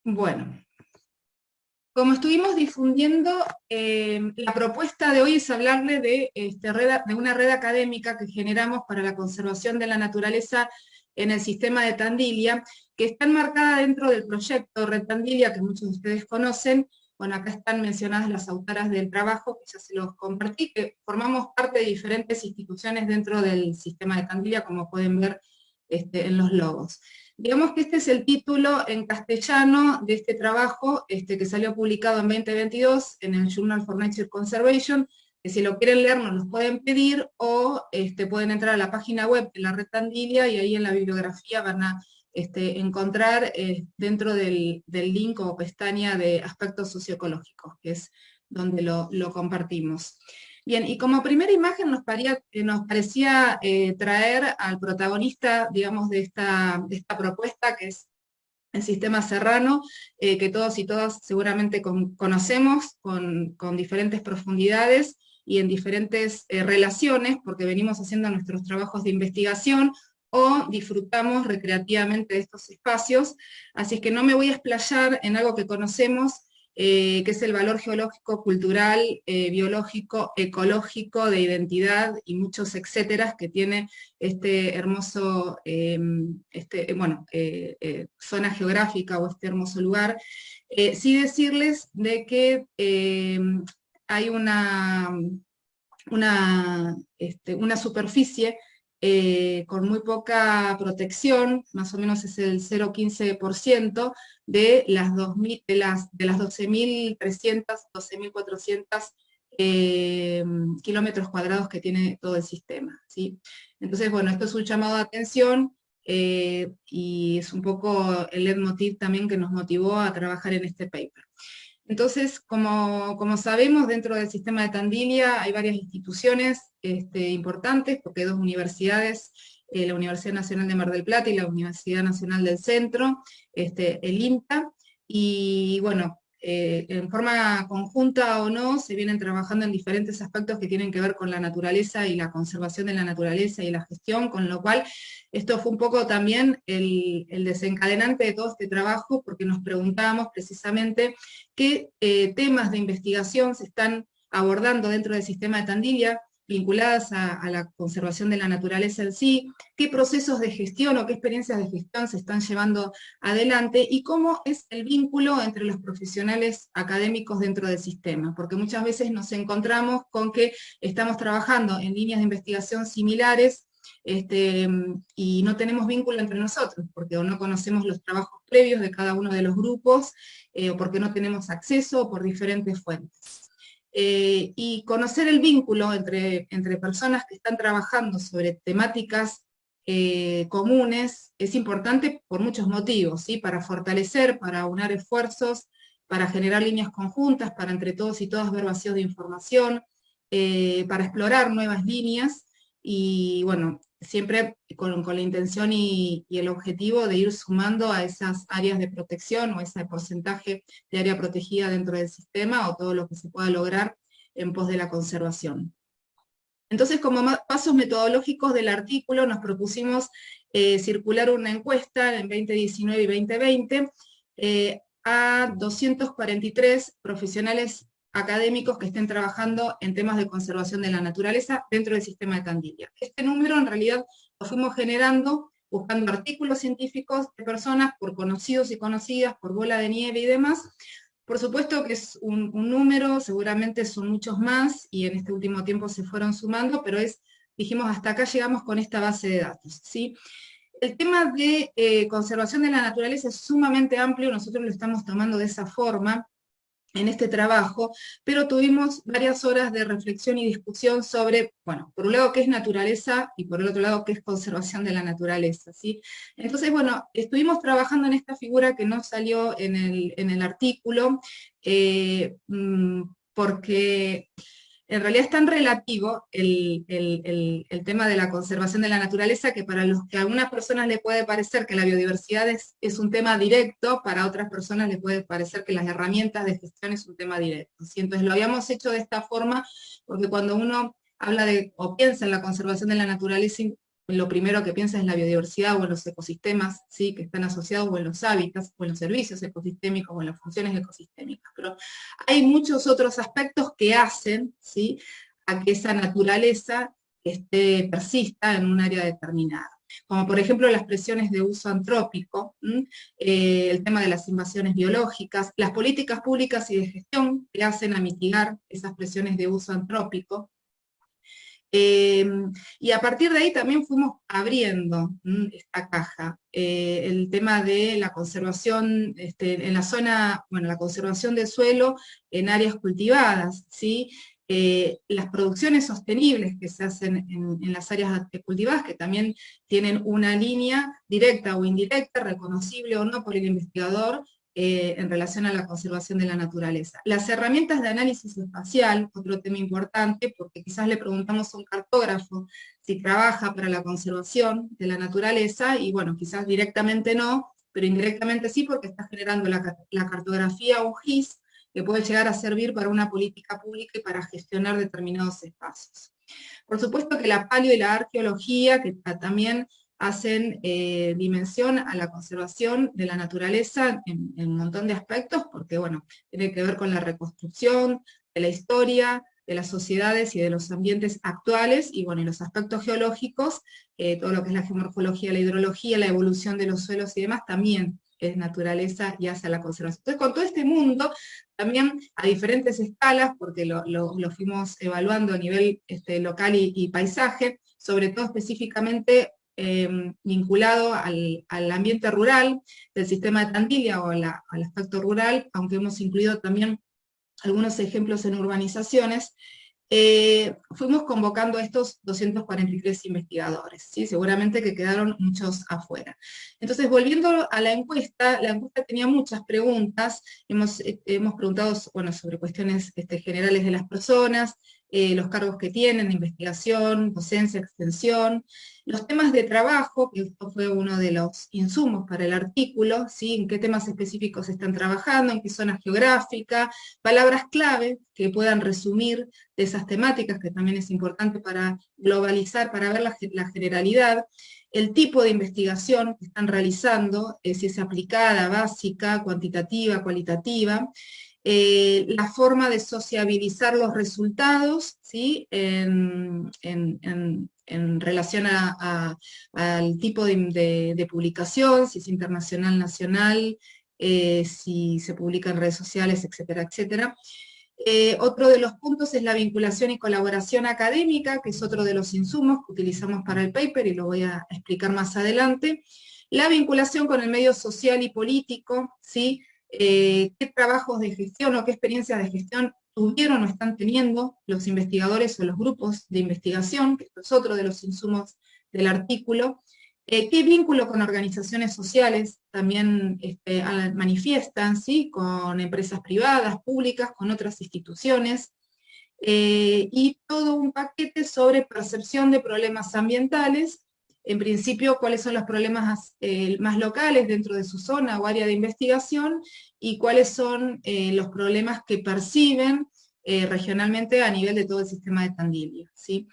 Bueno, como estuvimos difundiendo, la propuesta de hoy es hablarle de una red académica que generamos para la conservación de la naturaleza en el sistema de Tandilia, que está enmarcada dentro del proyecto Red Tandilia, que muchos de ustedes conocen. Bueno, acá están mencionadas las autoras del trabajo, que ya se los compartí, que formamos parte de diferentes instituciones dentro del sistema de Tandilia, como pueden ver en los logos. Digamos que este es el título en castellano de este trabajo que salió publicado en 2022 en el Journal for Nature Conservation, que si lo quieren leer nos los pueden pedir o pueden entrar a la página web de la Red Tandilia y ahí en la bibliografía van a encontrar dentro del link o pestaña de aspectos socioecológicos, que es donde lo compartimos. Bien, y como primera imagen nos parecía traer al protagonista, digamos, de esta propuesta, que es el sistema serrano, que todos y todas seguramente conocemos con diferentes profundidades y en diferentes relaciones, porque venimos haciendo nuestros trabajos de investigación o disfrutamos recreativamente de estos espacios, así es que no me voy a explayar en algo que conocemos, que es el valor geológico, cultural, biológico, ecológico, de identidad y muchos etcéteras que tiene este hermoso, zona geográfica o este hermoso lugar. Sí decirles de que hay una superficie con muy poca protección, más o menos es el 0,15% de las 12.300, 12.400 kilómetros cuadrados que tiene todo el sistema, ¿sí? Entonces, bueno, esto es un llamado de atención y es un poco el leitmotiv también que nos motivó a trabajar en este paper. Entonces, como sabemos, dentro del sistema de Tandilia hay varias instituciones importantes, porque hay dos universidades, la Universidad Nacional de Mar del Plata y la Universidad Nacional del Centro, el INTA, y bueno, en forma conjunta o no, se vienen trabajando en diferentes aspectos que tienen que ver con la naturaleza y la conservación de la naturaleza y la gestión, con lo cual esto fue un poco también el desencadenante de todo este trabajo, porque nos preguntábamos precisamente qué temas de investigación se están abordando dentro del sistema de Tandilia, vinculadas a la conservación de la naturaleza en sí, qué procesos de gestión o qué experiencias de gestión se están llevando adelante y cómo es el vínculo entre los profesionales académicos dentro del sistema, porque muchas veces nos encontramos con que estamos trabajando en líneas de investigación similares y no tenemos vínculo entre nosotros, porque o no conocemos los trabajos previos de cada uno de los grupos, o porque no tenemos acceso por diferentes fuentes. Y conocer el vínculo entre personas que están trabajando sobre temáticas comunes es importante por muchos motivos, ¿sí? Para fortalecer, para aunar esfuerzos, para generar líneas conjuntas, para entre todos y todas ver vacíos de información, para explorar nuevas líneas, y bueno, siempre con la intención y el objetivo de ir sumando a esas áreas de protección o ese porcentaje de área protegida dentro del sistema o todo lo que se pueda lograr en pos de la conservación. Entonces, como pasos metodológicos del artículo, nos propusimos circular una encuesta en 2019 y 2020 a 243 profesionales académicos que estén trabajando en temas de conservación de la naturaleza dentro del sistema de Tandilia. Este número en realidad lo fuimos generando buscando artículos científicos de personas por conocidos y conocidas, por bola de nieve y demás. Por supuesto que es un número, seguramente son muchos más, y en este último tiempo se fueron sumando, pero dijimos, hasta acá llegamos con esta base de datos, ¿sí? El tema de conservación de la naturaleza es sumamente amplio, nosotros lo estamos tomando de esa forma en este trabajo, pero tuvimos varias horas de reflexión y discusión sobre, bueno, por un lado qué es naturaleza y por el otro lado qué es conservación de la naturaleza, ¿sí? Entonces, bueno, estuvimos trabajando en esta figura que no salió en el artículo, porque en realidad es tan relativo el tema de la conservación de la naturaleza que para los que a algunas personas le puede parecer que la biodiversidad es un tema directo, para otras personas les puede parecer que las herramientas de gestión es un tema directo, ¿sí? Entonces lo habíamos hecho de esta forma porque cuando uno habla de o piensa en la conservación de la naturaleza lo primero que piensa es la biodiversidad o en los ecosistemas, ¿sí? Que están asociados o en los hábitats, o en los servicios ecosistémicos, o en las funciones ecosistémicas. Pero hay muchos otros aspectos que hacen, ¿sí? A que esa naturaleza persista en un área determinada. Como por ejemplo las presiones de uso antrópico, el tema de las invasiones biológicas, las políticas públicas y de gestión que hacen a mitigar esas presiones de uso antrópico. Y a partir de ahí también fuimos abriendo esta caja. El tema de la conservación en la zona, bueno, la conservación del suelo en áreas cultivadas, ¿sí? Las producciones sostenibles que se hacen en las áreas cultivadas, que también tienen una línea directa o indirecta, reconocible o no por el investigador, en relación a la conservación de la naturaleza. Las herramientas de análisis espacial, otro tema importante, porque quizás le preguntamos a un cartógrafo si trabaja para la conservación de la naturaleza, y bueno, quizás directamente no, pero indirectamente sí, porque está generando la cartografía o GIS, que puede llegar a servir para una política pública y para gestionar determinados espacios. Por supuesto que la paleo y la arqueología, que también hacen dimensión a la conservación de la naturaleza en un montón de aspectos, porque bueno, tiene que ver con la reconstrucción de la historia, de las sociedades y de los ambientes actuales, y bueno, y los aspectos geológicos, todo lo que es la geomorfología, la hidrología, la evolución de los suelos y demás, también es naturaleza y hace a la conservación. Entonces, con todo este mundo, también a diferentes escalas, porque lo fuimos evaluando a nivel local y paisaje, sobre todo específicamente vinculado al ambiente rural del sistema de Tandil o al aspecto rural, aunque hemos incluido también algunos ejemplos en urbanizaciones. Fuimos convocando a estos 243 investigadores, ¿sí? Seguramente que quedaron muchos afuera. Entonces, volviendo a la encuesta tenía muchas preguntas, hemos preguntado, bueno, sobre cuestiones generales de las personas, los cargos que tienen, investigación, docencia, extensión, los temas de trabajo, que esto fue uno de los insumos para el artículo, ¿sí? En qué temas específicos están trabajando, en qué zona geográfica, palabras clave que puedan resumir de esas temáticas, que también es importante para globalizar, para ver la generalidad, el tipo de investigación que están realizando, si es aplicada, básica, cuantitativa, cualitativa, la forma de sociabilizar los resultados, ¿sí? En relación al tipo de publicación, si es internacional, nacional, si se publica en redes sociales, etcétera, etcétera. Otro de los puntos es la vinculación y colaboración académica, que es otro de los insumos que utilizamos para el paper, y lo voy a explicar más adelante. La vinculación con el medio social y político, ¿sí? Qué trabajos de gestión o qué experiencias de gestión tuvieron o están teniendo los investigadores o los grupos de investigación, que esto es otro de los insumos del artículo. ¿Qué vínculo con organizaciones sociales también manifiestan, ¿sí? Con empresas privadas, públicas, con otras instituciones? Y todo un paquete sobre percepción de problemas ambientales, en principio cuáles son los problemas más locales dentro de su zona o área de investigación, y cuáles son los problemas que perciben regionalmente a nivel de todo el sistema de Tandil, ¿sí?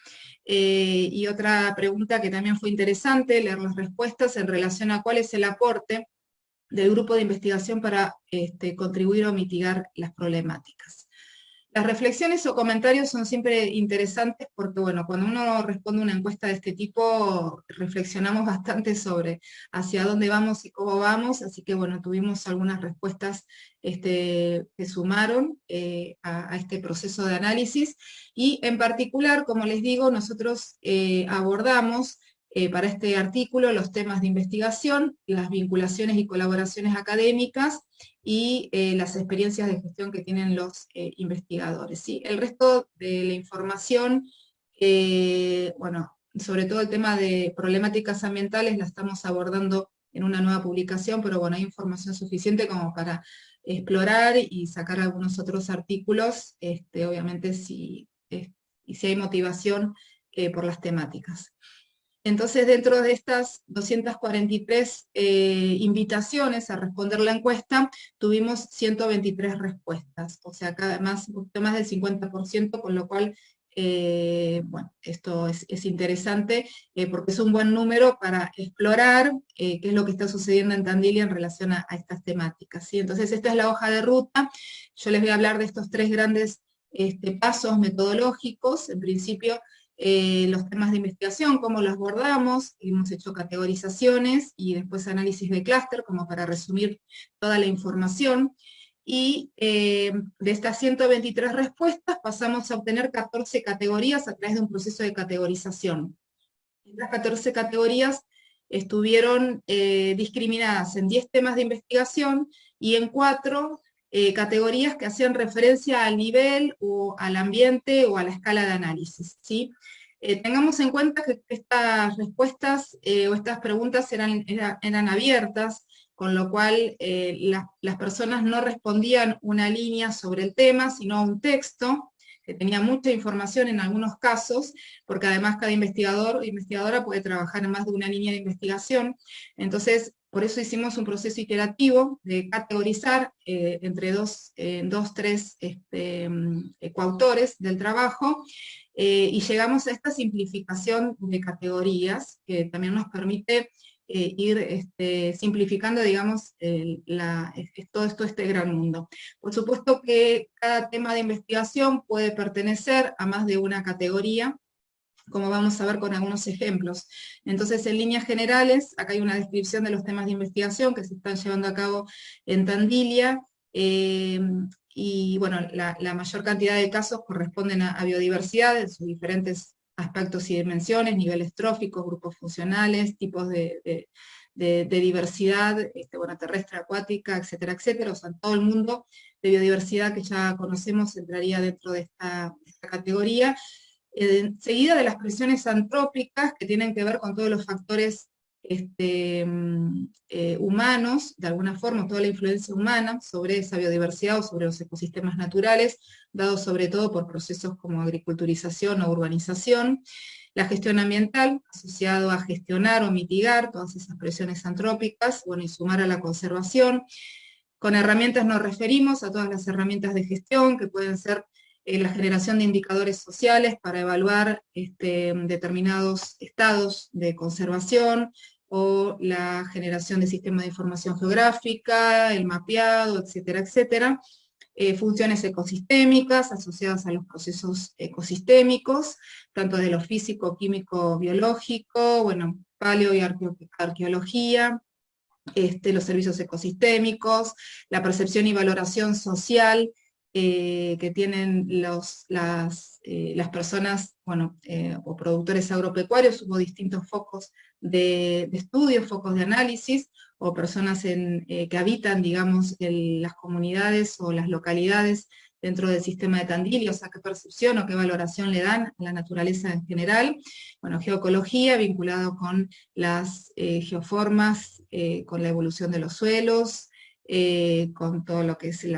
Y otra pregunta que también fue interesante, leer las respuestas en relación a cuál es el aporte del grupo de investigación para contribuir o mitigar las problemáticas. Las reflexiones o comentarios son siempre interesantes porque, bueno, cuando uno responde una encuesta de este tipo, reflexionamos bastante sobre hacia dónde vamos y cómo vamos, así que, bueno, tuvimos algunas respuestas que sumaron a este proceso de análisis, y en particular, como les digo, nosotros abordamos para este artículo los temas de investigación, las vinculaciones y colaboraciones académicas, y las experiencias de gestión que tienen los investigadores, ¿sí? El resto de la información, bueno, sobre todo el tema de problemáticas ambientales, la estamos abordando en una nueva publicación, pero bueno, hay información suficiente como para explorar y sacar algunos otros artículos, obviamente y si hay motivación por las temáticas. Entonces, dentro de estas 243 invitaciones a responder la encuesta, tuvimos 123 respuestas, o sea, un poquito más del 50%, con lo cual bueno, esto es interesante porque es un buen número para explorar qué es lo que está sucediendo en Tandil en relación a estas temáticas, ¿sí? Entonces esta es la hoja de ruta. Yo les voy a hablar de estos tres grandes pasos metodológicos. En principio, los temas de investigación, cómo los abordamos, hemos hecho categorizaciones y después análisis de clúster, como para resumir toda la información. Y de estas 123 respuestas pasamos a obtener 14 categorías a través de un proceso de categorización. Estas 14 categorías estuvieron discriminadas en 10 temas de investigación y en 4 categorías que hacían referencia al nivel o al ambiente o a la escala de análisis, ¿sí? Tengamos en cuenta que estas respuestas o estas preguntas eran abiertas, con lo cual las personas no respondían una línea sobre el tema, sino un texto que tenía mucha información en algunos casos, porque además cada investigador o investigadora puede trabajar en más de una línea de investigación. Entonces, por eso hicimos un proceso iterativo de categorizar entre tres coautores del trabajo, y llegamos a esta simplificación de categorías, que también nos permite ir simplificando, digamos, todo esto, este gran mundo. Por supuesto que cada tema de investigación puede pertenecer a más de una categoría, como vamos a ver con algunos ejemplos. Entonces, en líneas generales, acá hay una descripción de los temas de investigación que se están llevando a cabo en Tandilia, y bueno, la mayor cantidad de casos corresponden a biodiversidad en sus diferentes aspectos y dimensiones, niveles tróficos, grupos funcionales, tipos de diversidad, bueno, terrestre, acuática, etcétera, etcétera. O sea, todo el mundo de biodiversidad que ya conocemos entraría dentro de esta categoría, seguida de las presiones antrópicas, que tienen que ver con todos los factores humanos, de alguna forma, toda la influencia humana sobre esa biodiversidad o sobre los ecosistemas naturales, dados sobre todo por procesos como agriculturización o urbanización. La gestión ambiental, asociado a gestionar o mitigar todas esas presiones antrópicas, bueno, y sumar a la conservación. Con herramientas nos referimos a todas las herramientas de gestión, que pueden ser la generación de indicadores sociales para evaluar determinados estados de conservación, o la generación de sistemas de información geográfica, el mapeado, etcétera, etcétera. Funciones ecosistémicas asociadas a los procesos ecosistémicos, tanto de lo físico, químico, biológico, bueno, paleo y arqueología, los servicios ecosistémicos, la percepción y valoración social que tienen las personas, bueno, o productores agropecuarios. Hubo distintos focos de estudio, focos de análisis, o personas que habitan, digamos, las comunidades o las localidades dentro del sistema de Tandil, o sea, qué percepción o qué valoración le dan a la naturaleza en general. Bueno, geoecología, vinculado con las geoformas, con la evolución de los suelos, con todo lo que es el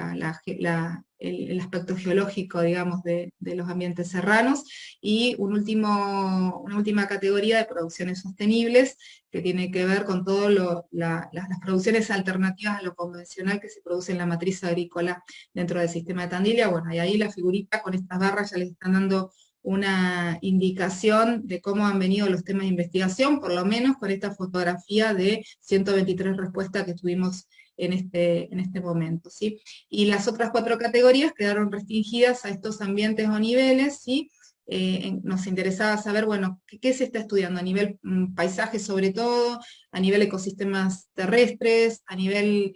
aspecto geológico, digamos, de los ambientes serranos, y una última categoría de producciones sostenibles, que tiene que ver con todas las producciones alternativas a lo convencional que se produce en la matriz agrícola dentro del sistema de Tandilia. Bueno, y ahí la figurita con estas barras ya les están dando una indicación de cómo han venido los temas de investigación, por lo menos con esta fotografía de 123 respuestas que tuvimos en este momento, ¿sí? Y las otras 4 categorías quedaron restringidas a estos ambientes o niveles, ¿sí? Nos interesaba saber, bueno, ¿qué se está estudiando? A nivel paisaje sobre todo, a nivel ecosistemas terrestres, a nivel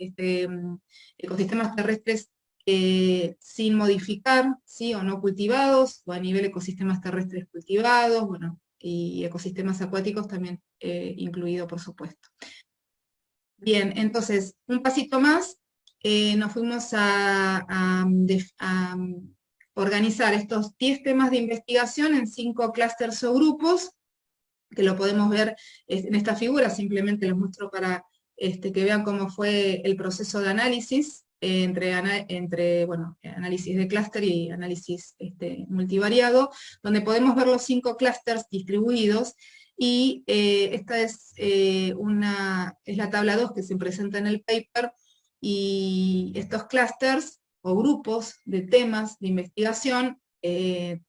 ecosistemas terrestres sin modificar, ¿sí? O no cultivados, o a nivel ecosistemas terrestres cultivados, bueno, y ecosistemas acuáticos también incluido, por supuesto. Bien, entonces, un pasito más, nos fuimos a organizar estos 10 temas de investigación en 5 clústeres o grupos, que lo podemos ver en esta figura. Simplemente les muestro para que vean cómo fue el proceso de análisis, entre bueno, análisis de clúster y análisis multivariado, donde podemos ver los 5 clústeres distribuidos. Y esta es la tabla 2 que se presenta en el paper, y estos clústeres o grupos de temas de investigación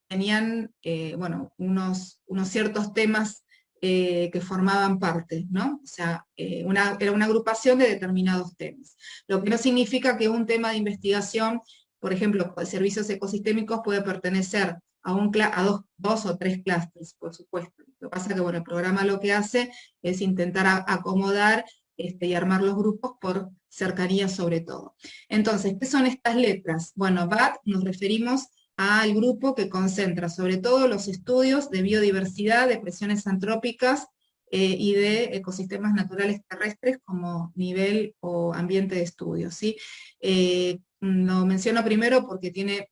tenían, bueno, unos ciertos temas que formaban parte, ¿no? O sea, era una agrupación de determinados temas. Lo que no significa que un tema de investigación, por ejemplo, servicios ecosistémicos, puede pertenecer a dos o tres clústeres, por supuesto. Lo que pasa es que, bueno, el programa lo que hace es intentar acomodar y armar los grupos por cercanía sobre todo. Entonces, ¿qué son estas letras? Bueno, BAT nos referimos al grupo que concentra sobre todo los estudios de biodiversidad, de presiones antrópicas y de ecosistemas naturales terrestres como nivel o ambiente de estudio, ¿sí? Lo menciono primero porque tiene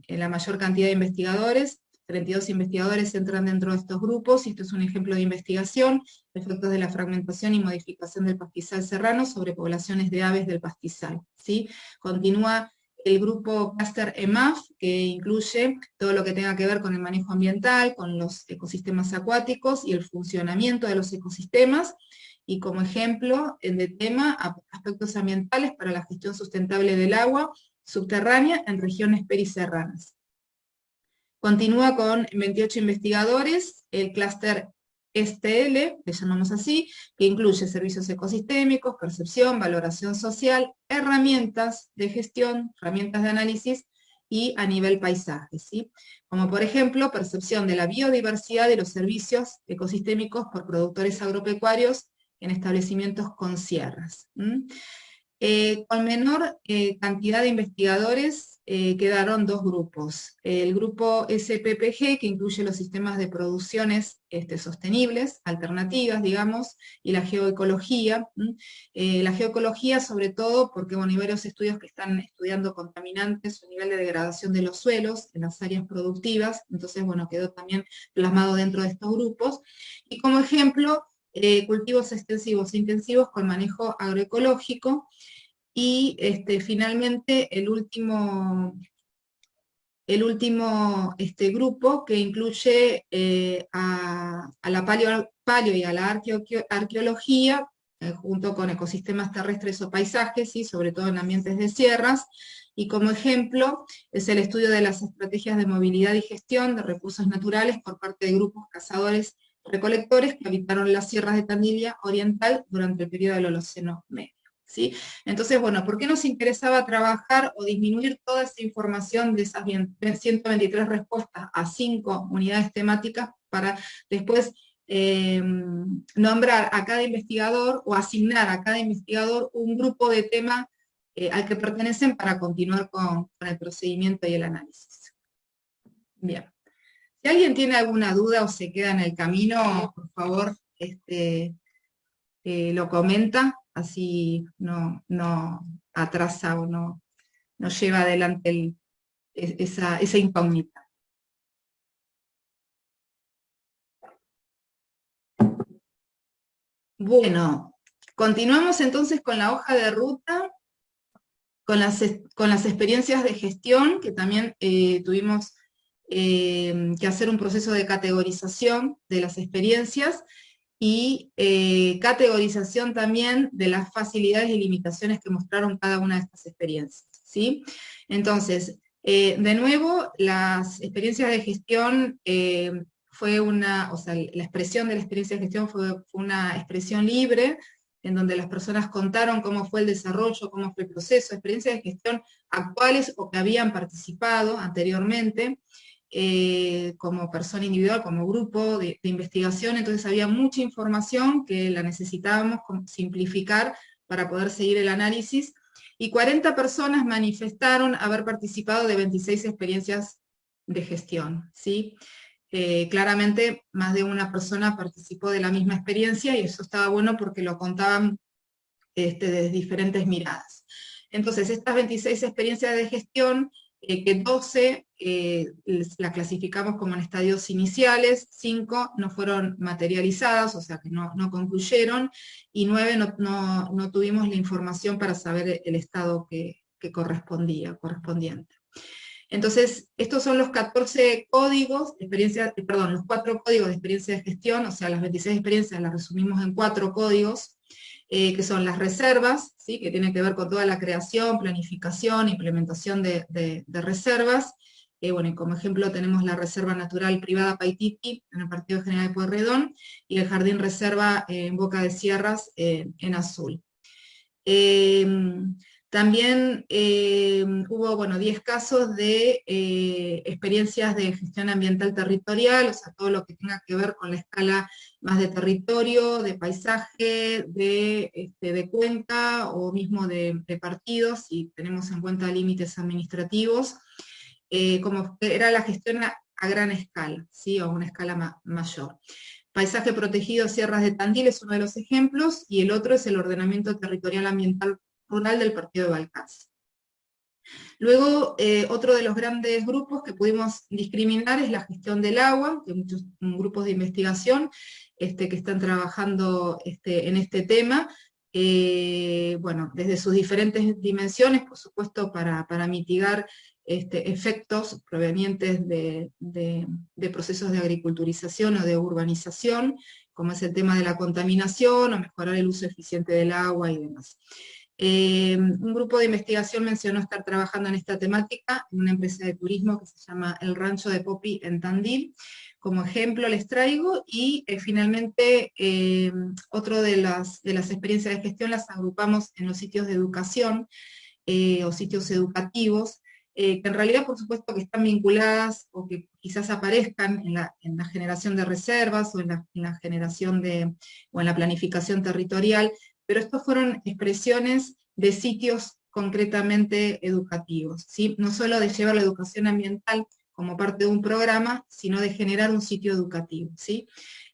la mayor cantidad de investigadores, 32 investigadores entran dentro de estos grupos, y esto es un ejemplo de investigación, efectos de la fragmentación y modificación del pastizal serrano sobre poblaciones de aves del pastizal, ¿sí? Continúa el grupo Cluster EMAF, que incluye todo lo que tenga que ver con el manejo ambiental, con los ecosistemas acuáticos y el funcionamiento de los ecosistemas, y como ejemplo de tema, aspectos ambientales para la gestión sustentable del agua subterránea en regiones periserranas. Continúa con 28 investigadores, el clúster STL, le llamamos así, que incluye servicios ecosistémicos, percepción, valoración social, herramientas de gestión, herramientas de análisis y a nivel paisaje, ¿sí? Como por ejemplo, percepción de la biodiversidad de los servicios ecosistémicos por productores agropecuarios en establecimientos con sierras. Con menor cantidad de investigadores quedaron dos grupos. El grupo SPPG, que incluye los sistemas de producciones sostenibles, alternativas, digamos, y la geoecología. La geoecología sobre todo porque, bueno, hay varios estudios que están estudiando contaminantes o nivel de degradación de los suelos en las áreas productivas, entonces, bueno, quedó también plasmado dentro de estos grupos. Y como ejemplo, cultivos extensivos e intensivos con manejo agroecológico, y finalmente el último grupo que incluye a la paleo y a la arqueología, junto con ecosistemas terrestres o paisajes, ¿sí? Sobre todo en ambientes de sierras, y como ejemplo es el estudio de las estrategias de movilidad y gestión de recursos naturales por parte de grupos cazadores recolectores que habitaron las sierras de Tandil Oriental durante el periodo del Holoceno Medio, ¿sí? Entonces, bueno, ¿por qué nos interesaba trabajar o disminuir toda esa información de esas 123 respuestas a 5 unidades temáticas para después nombrar a cada investigador o asignar a cada investigador un grupo de tema al que pertenecen para continuar con el procedimiento y el análisis? Bien. Si alguien tiene alguna duda o se queda en el camino, por favor, lo comenta, así no atrasa o no lleva adelante esa incógnita. Bueno, continuamos entonces con la hoja de ruta, con las experiencias de gestión, que también tuvimos que hacer un proceso de categorización de las experiencias, y categorización también de las facilidades y limitaciones que mostraron cada una de estas experiencias, ¿sí? Entonces, de nuevo, las experiencias de gestión la expresión de la experiencia de gestión fue una expresión libre, en donde las personas contaron cómo fue el desarrollo, cómo fue el proceso, experiencias de gestión actuales o que habían participado anteriormente, como persona individual, como grupo de investigación. Entonces había mucha información que la necesitábamos simplificar para poder seguir el análisis, y 40 personas manifestaron haber participado de 26 experiencias de gestión, ¿sí? Claramente más de una persona participó de la misma experiencia, y eso estaba bueno porque lo contaban desde diferentes miradas. Entonces, estas 26 experiencias de gestión, que 12 la clasificamos como en estadios iniciales, 5 no fueron materializadas, o sea que no concluyeron, y 9 no tuvimos la información para saber el estado que correspondiente. Entonces, estos son los 14 códigos de experiencia, los 4 códigos de experiencia de gestión, o sea, las 26 experiencias las resumimos en 4 códigos, que son las reservas, ¿sí? Que tienen que ver con toda la creación, planificación, implementación de reservas, Bueno, y como ejemplo tenemos la Reserva Natural Privada Paititi en el Partido General de Pueyrredón y el Jardín Reserva en Boca de Sierras en azul. También hubo, bueno, 10 casos de experiencias de gestión ambiental territorial, o sea, todo lo que tenga que ver con la escala más de territorio, de paisaje, de cuenca o mismo de partidos, si tenemos en cuenta límites administrativos, como era la gestión a gran escala, ¿sí? O a una escala mayor. Paisaje protegido Sierras de Tandil es uno de los ejemplos, y el otro es el ordenamiento territorial ambiental rural del partido de Balcarce. Luego, otro de los grandes grupos que pudimos discriminar es la gestión del agua, que hay muchos grupos de investigación que están trabajando en este tema, bueno, desde sus diferentes dimensiones, por supuesto, para mitigar efectos provenientes de procesos de agriculturización o de urbanización, como es el tema de la contaminación o mejorar el uso eficiente del agua y demás. Un grupo de investigación mencionó estar trabajando en esta temática en una empresa de turismo que se llama El Rancho de Popi en Tandil. Como ejemplo les traigo, y finalmente otro de las experiencias de gestión las agrupamos en los sitios de educación o sitios educativos, que en realidad por supuesto que están vinculadas o que quizás aparezcan en la generación de reservas o en la generación o en la planificación territorial, pero estos fueron expresiones de sitios concretamente educativos, ¿sí? No solo de llevar la educación ambiental como parte de un programa, sino de generar un sitio educativo, ¿sí?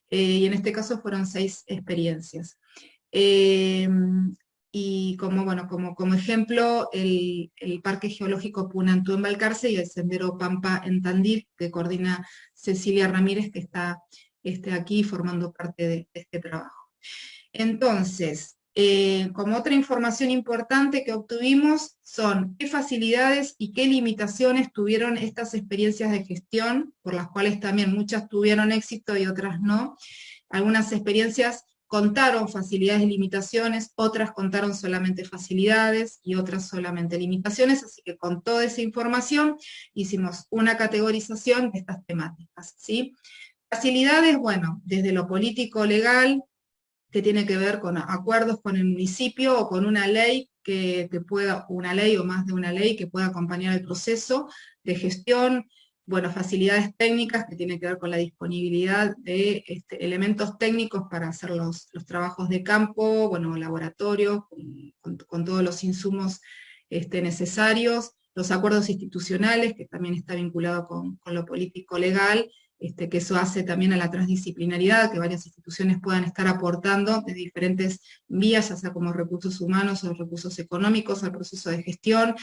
Y en este caso fueron 6 experiencias. Y como ejemplo, el Parque Geológico Punantú en Balcarce y el Sendero Pampa en Tandil, que coordina Cecilia Ramírez, que está aquí formando parte de este trabajo. Entonces, como otra información importante que obtuvimos son qué facilidades y qué limitaciones tuvieron estas experiencias de gestión, por las cuales también muchas tuvieron éxito y otras no. Algunas experiencias contaron facilidades y limitaciones, otras contaron solamente facilidades y otras solamente limitaciones, así que con toda esa información hicimos una categorización de estas temáticas, ¿sí? Facilidades, bueno, desde lo político legal, que tiene que ver con acuerdos con el municipio o con una ley una ley o más de una ley que pueda acompañar el proceso de gestión. Bueno, facilidades técnicas que tienen que ver con la disponibilidad de elementos técnicos para hacer los trabajos de campo, bueno, laboratorios, con todos los insumos necesarios, los acuerdos institucionales, que también está vinculado con lo político legal, que eso hace también a la transdisciplinaridad, que varias instituciones puedan estar aportando de diferentes vías, ya sea como recursos humanos o recursos económicos al proceso de gestión.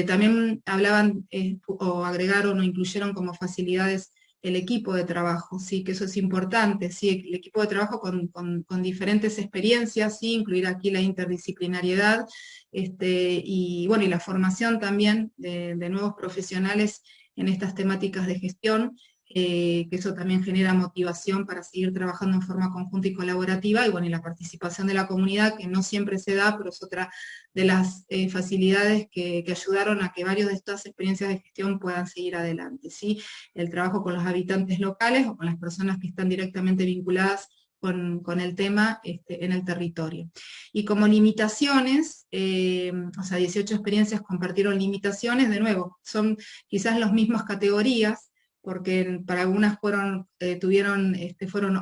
También hablaban o agregaron o incluyeron como facilidades el equipo de trabajo, ¿sí? Que eso es importante, ¿sí? El equipo de trabajo con diferentes experiencias, ¿sí? Incluir aquí la interdisciplinariedad, y la formación también de nuevos profesionales en estas temáticas de gestión, que eso también genera motivación para seguir trabajando en forma conjunta y colaborativa, y la participación de la comunidad, que no siempre se da, pero es otra de las facilidades que ayudaron a que varias de estas experiencias de gestión puedan seguir adelante, ¿sí? El trabajo con los habitantes locales o con las personas que están directamente vinculadas con el tema en el territorio. Y como limitaciones, 18 experiencias compartieron limitaciones, de nuevo, son quizás las mismas categorías, porque para algunas fueron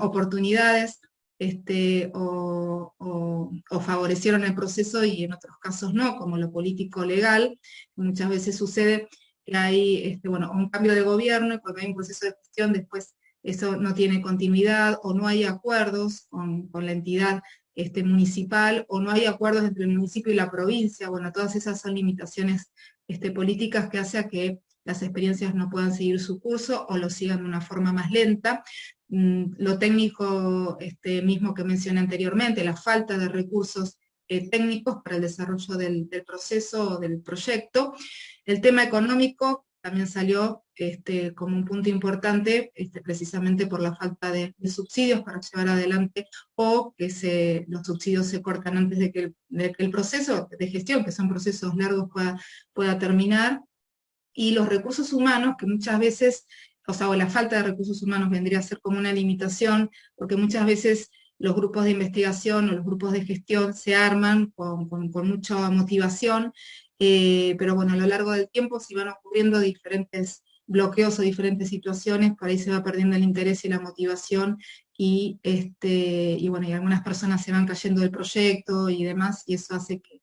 oportunidades o favorecieron el proceso y en otros casos no, como lo político-legal. Muchas veces sucede que hay un cambio de gobierno y cuando hay un proceso de gestión después eso no tiene continuidad o no hay acuerdos con la entidad municipal o no hay acuerdos entre el municipio y la provincia. Bueno, todas esas son limitaciones políticas que hace a que las experiencias no puedan seguir su curso o lo sigan de una forma más lenta. Lo técnico mismo que mencioné anteriormente, la falta de recursos técnicos para el desarrollo del proceso o del proyecto. El tema económico también salió como un punto importante, precisamente por la falta de subsidios para llevar adelante, o que los subsidios se cortan antes de que el proceso de gestión, que son procesos largos, pueda terminar. y los recursos humanos, que muchas veces, o la falta de recursos humanos vendría a ser como una limitación, porque muchas veces los grupos de investigación o los grupos de gestión se arman con mucha motivación, pero bueno, a lo largo del tiempo si van ocurriendo diferentes bloqueos o diferentes situaciones, por ahí se va perdiendo el interés y la motivación, y bueno, y algunas personas se van cayendo del proyecto y demás, y eso hace que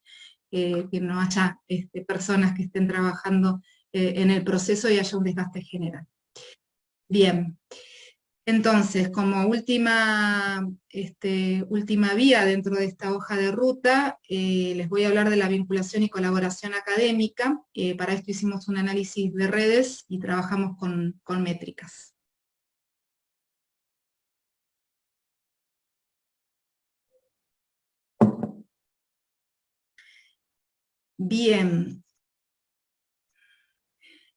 no haya personas que estén trabajando en el proceso y haya un desgaste general. Bien, entonces, como última vía dentro de esta hoja de ruta, les voy a hablar de la vinculación y colaboración académica. Para esto hicimos un análisis de redes y trabajamos con métricas. Bien,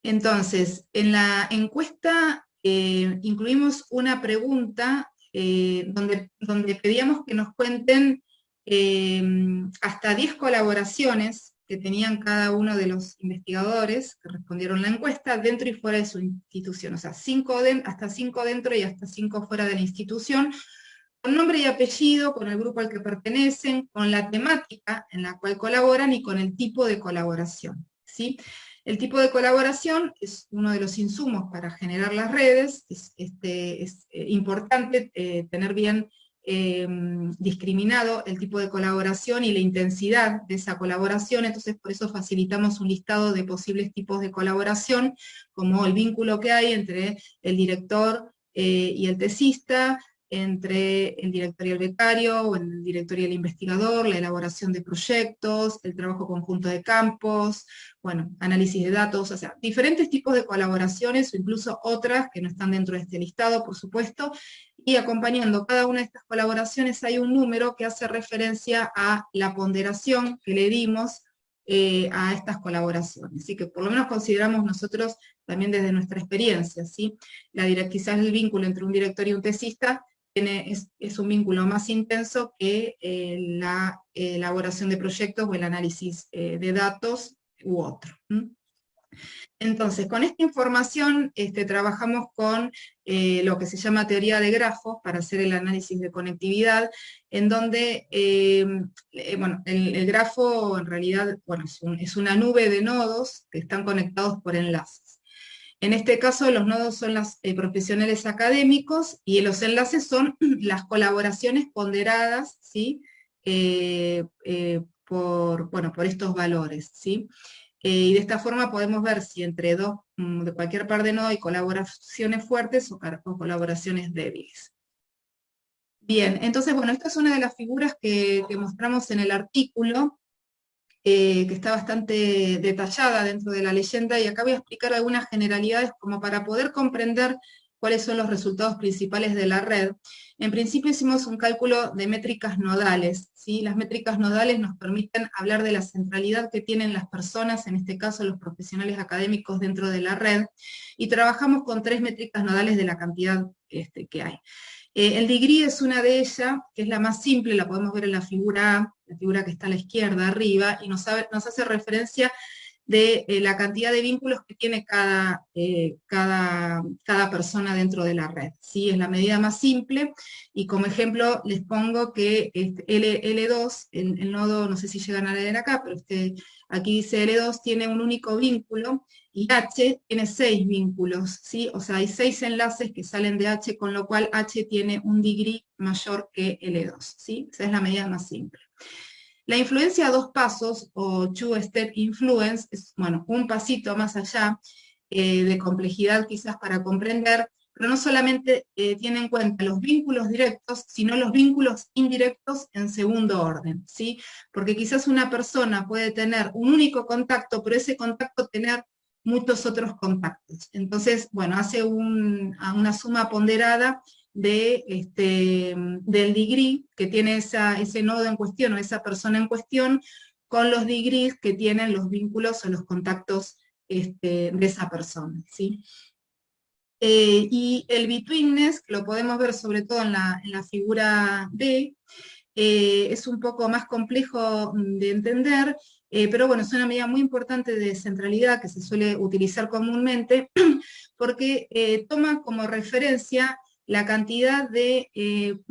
entonces, en la encuesta incluimos una pregunta donde pedíamos que nos cuenten hasta 10 colaboraciones que tenían cada uno de los investigadores que respondieron la encuesta dentro y fuera de su institución, o sea, hasta 5 dentro y hasta 5 fuera de la institución, con nombre y apellido, con el grupo al que pertenecen, con la temática en la cual colaboran y con el tipo de colaboración, ¿sí? El tipo de colaboración es uno de los insumos para generar las redes, es importante tener bien discriminado el tipo de colaboración y la intensidad de esa colaboración, entonces por eso facilitamos un listado de posibles tipos de colaboración, como el vínculo que hay entre el director y el tesista, entre el director y el becario, o el director y el investigador, la elaboración de proyectos, el trabajo conjunto de campos, bueno, análisis de datos, o sea, diferentes tipos de colaboraciones, o incluso otras que no están dentro de este listado, por supuesto, y acompañando cada una de estas colaboraciones hay un número que hace referencia a la ponderación que le dimos a estas colaboraciones. Así que por lo menos consideramos nosotros, también desde nuestra experiencia, ¿sí? Quizás el vínculo entre un director y un tesista es un vínculo más intenso que la elaboración de proyectos o el análisis de datos u otro. Entonces, con esta información trabajamos con lo que se llama teoría de grafos para hacer el análisis de conectividad, en donde, bueno, el grafo en realidad, bueno, es una nube de nodos que están conectados por enlaces. En este caso, los nodos son los profesionales académicos y los enlaces son las colaboraciones ponderadas, ¿sí? Por estos valores, ¿sí? Y de esta forma podemos ver si entre dos, de cualquier par de nodos hay colaboraciones fuertes o colaboraciones débiles. Bien, entonces, bueno, esta es una de las figuras que mostramos en el artículo, que está bastante detallada dentro de la leyenda, y acá voy a explicar algunas generalidades como para poder comprender cuáles son los resultados principales de la red. En principio hicimos un cálculo de métricas nodales, ¿sí? Las métricas nodales nos permiten hablar de la centralidad que tienen las personas, en este caso los profesionales académicos dentro de la red, y trabajamos con 3 métricas nodales de la cantidad que hay. El degree es una de ellas, que es la más simple, la podemos ver en la figura A, la figura que está a la izquierda, arriba, y nos hace referencia de la cantidad de vínculos que tiene cada persona dentro de la red. ¿Sí? Es la medida más simple, y como ejemplo les pongo que L2, el nodo, no sé si llegan a leer acá, pero aquí dice L2 tiene un único vínculo, y H tiene 6 vínculos, ¿sí? O sea, hay 6 enlaces que salen de H, con lo cual H tiene un degree mayor que L2, ¿sí? Esa es la medida más simple. La influencia a 2 pasos, o two-step influence, es, bueno, un pasito más allá de complejidad quizás para comprender, pero no solamente tiene en cuenta los vínculos directos, sino los vínculos indirectos en segundo orden, ¿sí? Porque quizás una persona puede tener un único contacto, pero ese contacto tener muchos otros contactos. Entonces, bueno, hace una suma ponderada del degree que tiene ese nodo en cuestión o esa persona en cuestión, con los degrees que tienen los vínculos o los contactos de esa persona, ¿sí? Y el betweenness, lo podemos ver sobre todo en la figura B, es un poco más complejo de entender, pero bueno, es una medida muy importante de centralidad que se suele utilizar comúnmente porque toma como referencia la cantidad de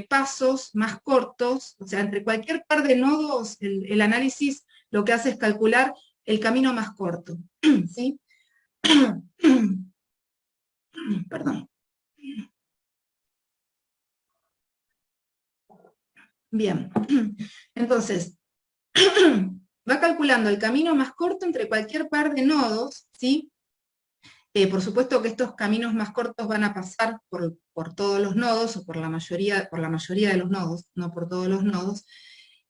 pasos más cortos, o sea, entre cualquier par de nodos, el análisis lo que hace es calcular el camino más corto, ¿sí? Perdón. Bien, entonces, va calculando el camino más corto entre cualquier par de nodos, ¿sí? Por supuesto que estos caminos más cortos van a pasar por todos los nodos, o por la mayoría de los nodos, no por todos los nodos,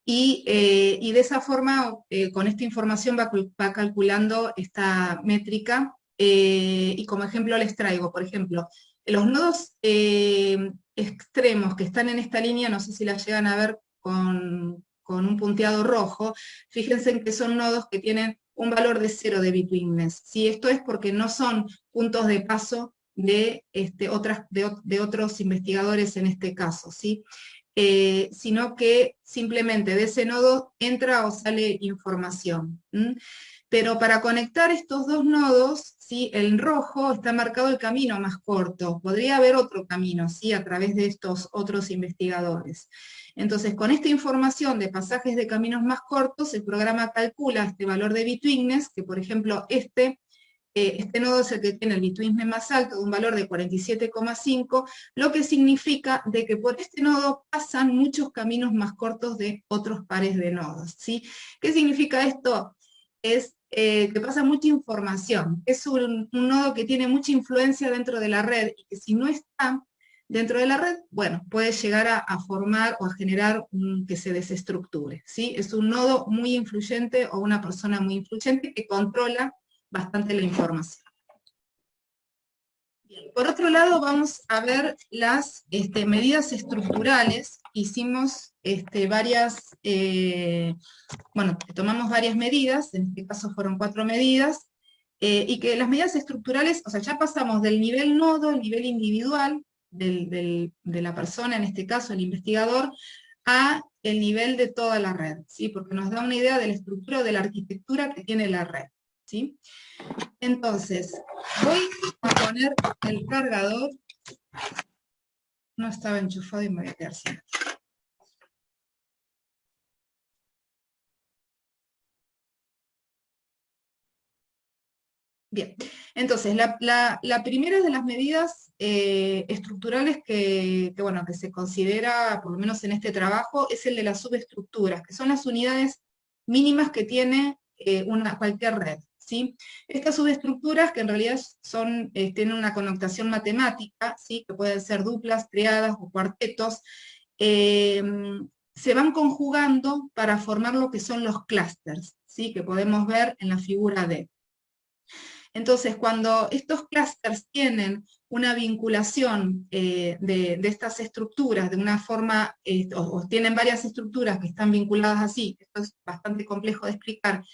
y de esa forma, con esta información va calculando esta métrica, y como ejemplo les traigo, por ejemplo, los nodos extremos que están en esta línea, no sé si la llegan a ver con un punteado rojo, fíjense en que son nodos que tienen un valor de 0 de betweenness. ¿Sí? Esto es porque no son puntos de paso de, de otros investigadores en este caso, ¿sí? Sino que simplemente de ese nodo entra o sale información. Pero para conectar estos dos nodos, ¿sí? En rojo está marcado el camino más corto. Podría haber otro camino, ¿sí? A través de estos otros investigadores. Entonces, con esta información de pasajes de caminos más cortos, el programa calcula este valor de betweenness, que por ejemplo este nodo es el que tiene el betweenness más alto, de un valor de 47,5, lo que significa de que por este nodo pasan muchos caminos más cortos de otros pares de nodos, ¿sí? ¿Qué significa esto? Es que pasa mucha información, es un nodo que tiene mucha influencia dentro de la red, y que si no está dentro de la red, bueno, puede llegar a formar o a generar que se desestructure, ¿sí? Es un nodo muy influyente o una persona muy influyente que controla bastante la información. Bien. Por otro lado, vamos a ver las medidas estructurales. Hicimos bueno, tomamos varias medidas, en este caso fueron 4 medidas, y que las medidas estructurales, o sea, ya pasamos del nivel nodo, el nivel individual de la persona, en este caso el investigador, a el nivel de toda la red, ¿sí? Porque nos da una idea de la estructura o de la arquitectura que tiene la red, ¿sí? Entonces, voy a poner el cargador, no estaba enchufado y me voy a quedar sin. Bien, entonces la primera de las medidas estructurales bueno, que se considera, por lo menos en este trabajo, es el de las subestructuras, que son las unidades mínimas que tiene cualquier red, ¿sí? Estas subestructuras, que en realidad tienen una connotación matemática, ¿sí? Que pueden ser duplas, triadas o cuartetos, eh, se van conjugando para formar lo que son los clústeres, ¿sí? Que podemos ver en la figura D. Entonces, cuando estos clústeres tienen una vinculación de estas estructuras de una forma, o tienen varias estructuras que están vinculadas así, esto es bastante complejo de explicar,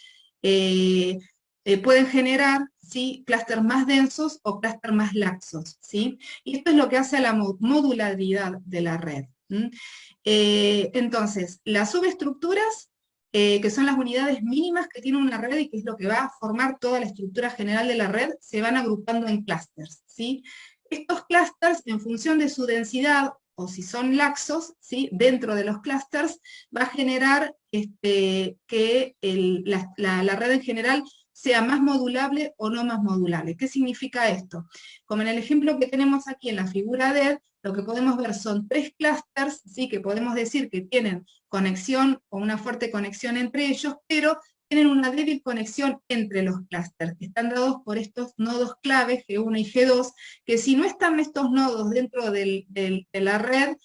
pueden generar, ¿sí? Clústeres más densos o clústeres más laxos, ¿sí? Y esto es lo que hace a la modularidad de la red. Entonces, las subestructuras, que son las unidades mínimas que tiene una red y que es lo que va a formar toda la estructura general de la red, se van agrupando en clústeres, ¿sí? Estos clústeres, en función de su densidad, o si son laxos, ¿sí? Dentro de los clústeres, va a generar que la red en general sea más modulable o no más modulable. ¿Qué significa esto? Como en el ejemplo que tenemos aquí en la figura D, lo que podemos ver son 3 clústeres, ¿sí? Que podemos decir que tienen conexión o una fuerte conexión entre ellos, pero tienen una débil conexión entre los clústeres, que están dados por estos nodos claves, G1 y G2, que si no están estos nodos dentro de la red,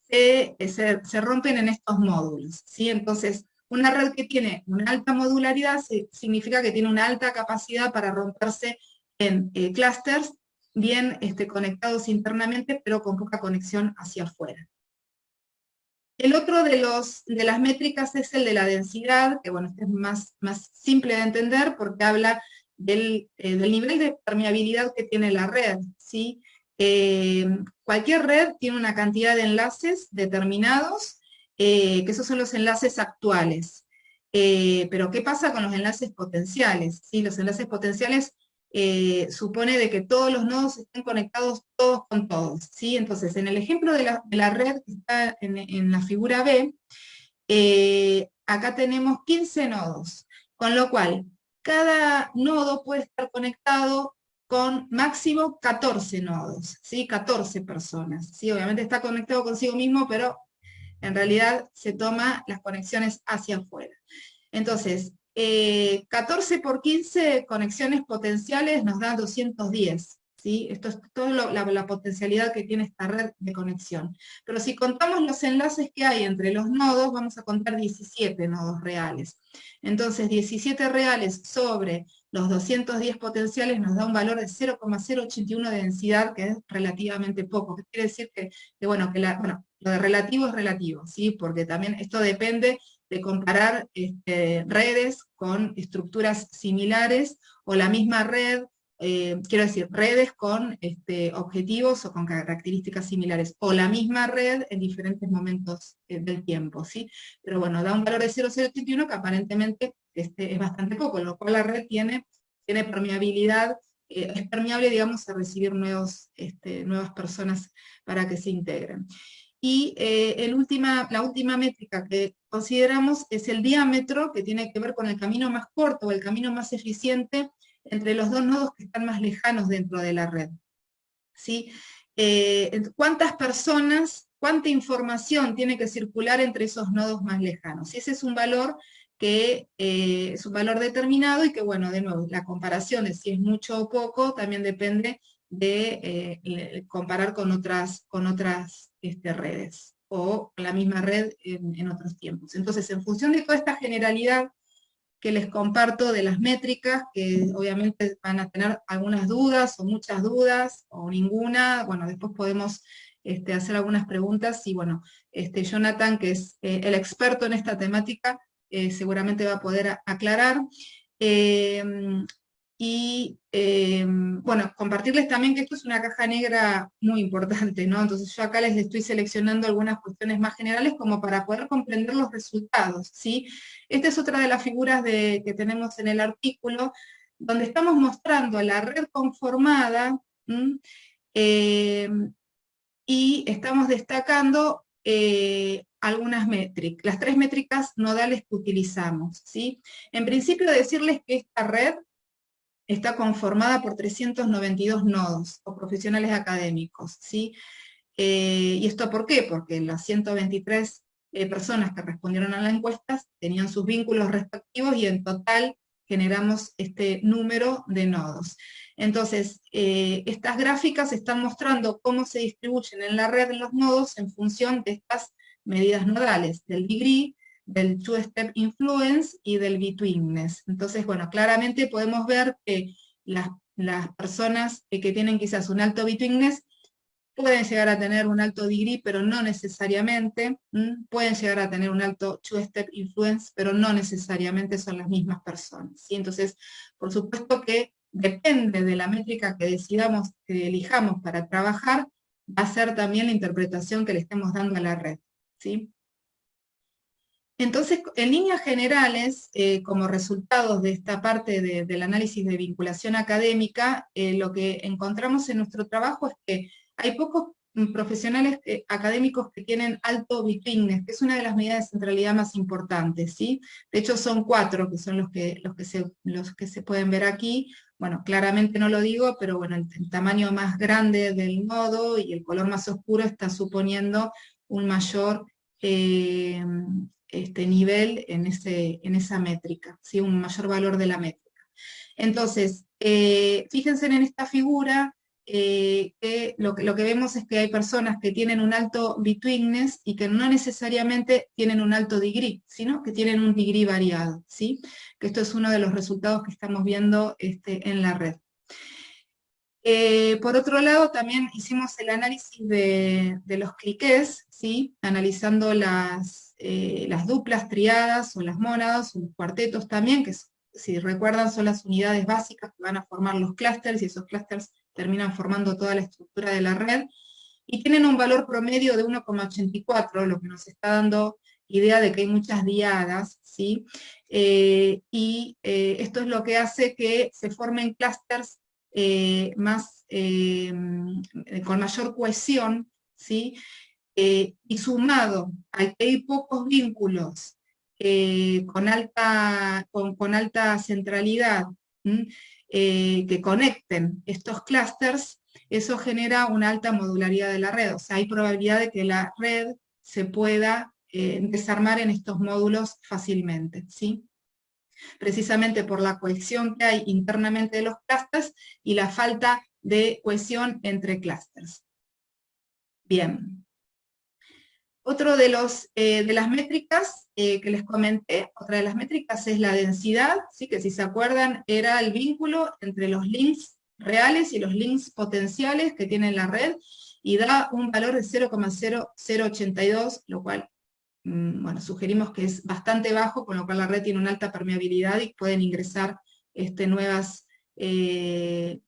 se rompen en estos módulos, ¿sí? Entonces, una red que tiene una alta modularidad significa que tiene una alta capacidad para romperse en clústeres bien conectados internamente, pero con poca conexión hacia afuera. El otro de las métricas es el de la densidad, que bueno, este es más simple de entender porque habla del nivel de permeabilidad que tiene la red, ¿sí? Cualquier red tiene una cantidad de enlaces determinados, que esos son los enlaces actuales. Pero ¿qué pasa con los enlaces potenciales? ¿Sí? Los enlaces potenciales supone de que todos los nodos estén conectados todos con todos, ¿sí? Entonces, en el ejemplo de la red que está en la figura B, acá tenemos 15 nodos, con lo cual cada nodo puede estar conectado con máximo 14 nodos, ¿sí? 14 personas, ¿sí? Obviamente está conectado consigo mismo, pero en realidad se toma las conexiones hacia afuera. Entonces, 14 por 15 conexiones potenciales nos da 210, ¿sí? Esto es toda la potencialidad que tiene esta red de conexión. Pero si contamos los enlaces que hay entre los nodos, vamos a contar 17 nodos reales. Entonces, 17 reales sobre los 210 potenciales nos da un valor de 0,081 de densidad, que es relativamente poco. ¿Qué quiere decir? Bueno, lo de relativo es relativo, ¿sí? Porque también esto depende de comparar redes con estructuras similares o la misma red, quiero decir, redes con objetivos o con características similares, o la misma red en diferentes momentos del tiempo, ¿sí? Pero bueno, da un valor de 0,081 que aparentemente es bastante poco, lo cual la red tiene permeabilidad, es permeable, digamos, a recibir nuevas personas para que se integren. Y la última métrica que consideramos es el diámetro, que tiene que ver con el camino más corto o el camino más eficiente entre los dos nodos que están más lejanos dentro de la red, ¿sí? ¿Cuántas personas, cuánta información tiene que circular entre esos nodos más lejanos? Y ese es un valor que es un valor determinado y que, bueno, de nuevo, la comparación de si es mucho o poco también depende de comparar con otras redes o la misma red en otros tiempos. Entonces, en función de toda esta generalidad que les comparto de las métricas, que obviamente van a tener algunas dudas o muchas dudas o ninguna, bueno, después podemos hacer algunas preguntas y bueno, Jonathan, que es el experto en esta temática, seguramente va a poder aclarar. Bueno, compartirles también que esto es una caja negra muy importante, ¿no? Entonces yo acá les estoy seleccionando algunas cuestiones más generales como para poder comprender los resultados, ¿sí? Esta es otra de las figuras que tenemos en el artículo, donde estamos mostrando la red conformada, y estamos destacando algunas métricas, las 3 métricas nodales que utilizamos, ¿sí? En principio decirles que esta red está conformada por 392 nodos o profesionales académicos, ¿sí? ¿Y esto por qué? Porque las 123 personas que respondieron a la encuesta tenían sus vínculos respectivos y en total generamos este número de nodos. Entonces, estas gráficas están mostrando cómo se distribuyen en la red los nodos en función de estas medidas nodales, del degree, del two-step influence y del betweenness. Entonces, bueno, claramente podemos ver que las personas que tienen quizás un alto betweenness pueden llegar a tener un alto degree, pero no necesariamente, pueden llegar a tener un alto two-step influence, pero no necesariamente son las mismas personas, ¿sí? Entonces, por supuesto que depende de la métrica que decidamos, que elijamos para trabajar, va a ser también la interpretación que le estemos dando a la red, ¿sí? Entonces, en líneas generales, como resultados de esta parte del análisis de vinculación académica, lo que encontramos en nuestro trabajo es que hay pocos profesionales académicos que tienen alto betweenness, que es una de las medidas de centralidad más importantes, ¿sí? De hecho, son 4, que son los que se pueden ver aquí. Bueno, claramente no lo digo, pero bueno, el tamaño más grande del nodo y el color más oscuro está suponiendo un mayor nivel en esa métrica, ¿sí? Un mayor valor de la métrica. Entonces, fíjense en esta figura que lo que vemos es que hay personas que tienen un alto betweenness y que no necesariamente tienen un alto degree, sino que tienen un degree variado, ¿sí? Que esto es uno de los resultados que estamos viendo en la red. Por otro lado, también hicimos el análisis de los cliqués, ¿sí? Analizando las duplas, triadas, o las mónadas, o los cuartetos también, que si recuerdan son las unidades básicas que van a formar los clústeres, y esos clústeres terminan formando toda la estructura de la red, y tienen un valor promedio de 1,84, lo que nos está dando idea de que hay muchas diadas, ¿sí? Esto es lo que hace que se formen clústeres con mayor cohesión, ¿sí? Y sumado a que hay pocos vínculos con alta centralidad, que conecten estos clústeres, eso genera una alta modularidad de la red. O sea, hay probabilidad de que la red se pueda desarmar en estos módulos fácilmente, ¿sí? Precisamente por la cohesión que hay internamente de los clústeres y la falta de cohesión entre clústeres. Bien. Otro de las métricas que les comenté, otra de las métricas es la densidad, ¿sí? Que si se acuerdan era el vínculo entre los links reales y los links potenciales que tiene la red, y da un valor de 0,0082, lo cual, bueno, sugerimos que es bastante bajo, con lo cual la red tiene una alta permeabilidad y pueden ingresar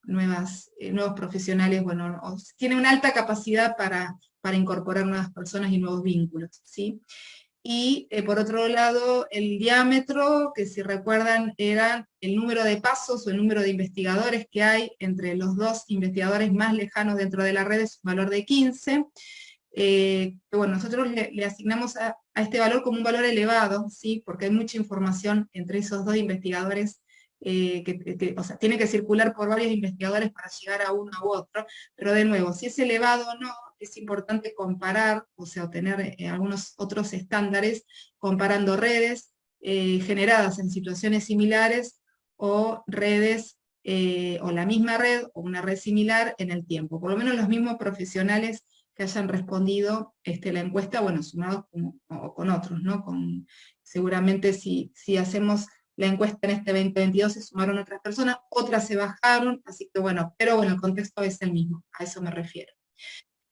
nuevos profesionales, bueno, tiene una alta capacidad para incorporar nuevas personas y nuevos vínculos, ¿sí? Y por otro lado, el diámetro, que si recuerdan era el número de pasos o el número de investigadores que hay entre los dos investigadores más lejanos dentro de la red, es un valor de 15. Bueno, nosotros le asignamos a este valor como un valor elevado, ¿sí? Porque hay mucha información entre esos dos investigadores, o sea, tiene que circular por varios investigadores para llegar a uno u otro, pero de nuevo, si es elevado o no, es importante comparar, o sea, obtener algunos otros estándares, comparando redes generadas en situaciones similares o redes, o la misma red o una red similar en el tiempo, por lo menos los mismos profesionales que hayan respondido la encuesta, bueno, sumados con otros, ¿no? Seguramente si hacemos la encuesta en este 2022 se sumaron otras personas, otras se bajaron, así que bueno, pero bueno, el contexto es el mismo, a eso me refiero.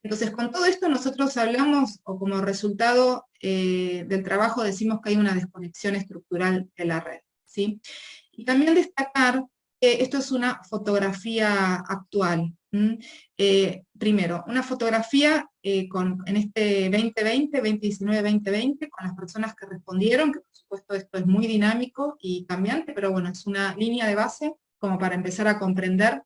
Entonces, con todo esto nosotros hablamos, o como resultado del trabajo decimos que hay una desconexión estructural de la red, ¿sí? Y también destacar que esto es una fotografía actual. Primero, una fotografía en este 2020, 2019-2020, con las personas que respondieron, que por supuesto esto es muy dinámico y cambiante, pero bueno, es una línea de base como para empezar a comprender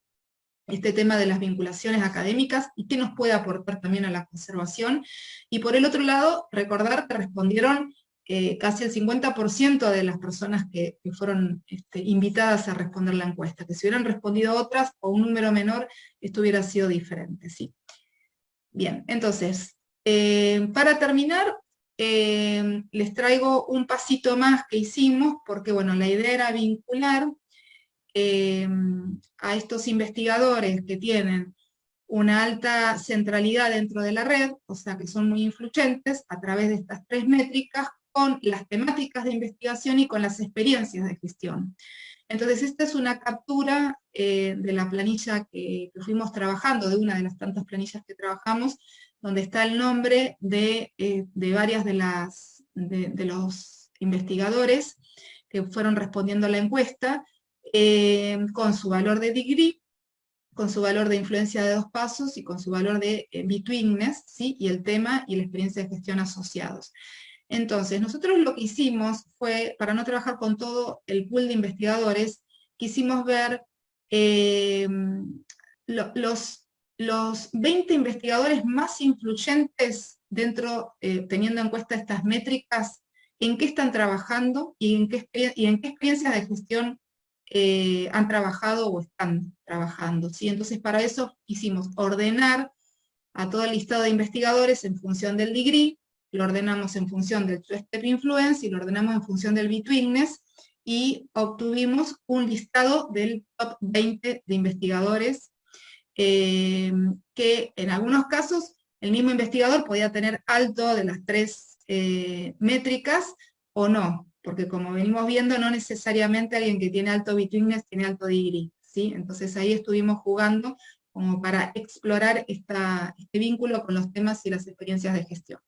este tema de las vinculaciones académicas y qué nos puede aportar también a la conservación. Y por el otro lado, recordar que respondieron casi el 50% de las personas que fueron invitadas a responder la encuesta, que si hubieran respondido otras o un número menor, esto hubiera sido diferente, ¿sí? Bien, entonces, para terminar, les traigo un pasito más que hicimos, porque bueno, la idea era vincular a estos investigadores que tienen una alta centralidad dentro de la red, o sea que son muy influyentes, a través de estas tres métricas, con las temáticas de investigación y con las experiencias de gestión. Entonces esta es una captura de la planilla que fuimos trabajando, de una de las tantas planillas que trabajamos, donde está el nombre de varias de los investigadores que fueron respondiendo a la encuesta, con su valor de degree, con su valor de influencia de 2 pasos y con su valor de betweenness, ¿sí? Y el tema y la experiencia de gestión asociados. Entonces, nosotros lo que hicimos fue, para no trabajar con todo el pool de investigadores, quisimos ver los 20 investigadores más influyentes dentro, teniendo en cuenta estas métricas, en qué están trabajando y en qué experiencias de gestión han trabajado o están trabajando, ¿sí? Entonces para eso quisimos ordenar a todo el listado de investigadores en función del degree, lo ordenamos en función del two-step influence y lo ordenamos en función del betweenness, y obtuvimos un listado del top 20 de investigadores, que en algunos casos el mismo investigador podía tener alto de las tres métricas o no, porque como venimos viendo, no necesariamente alguien que tiene alto betweenness tiene alto degree, ¿sí? Entonces ahí estuvimos jugando como para explorar este vínculo con los temas y las experiencias de gestión.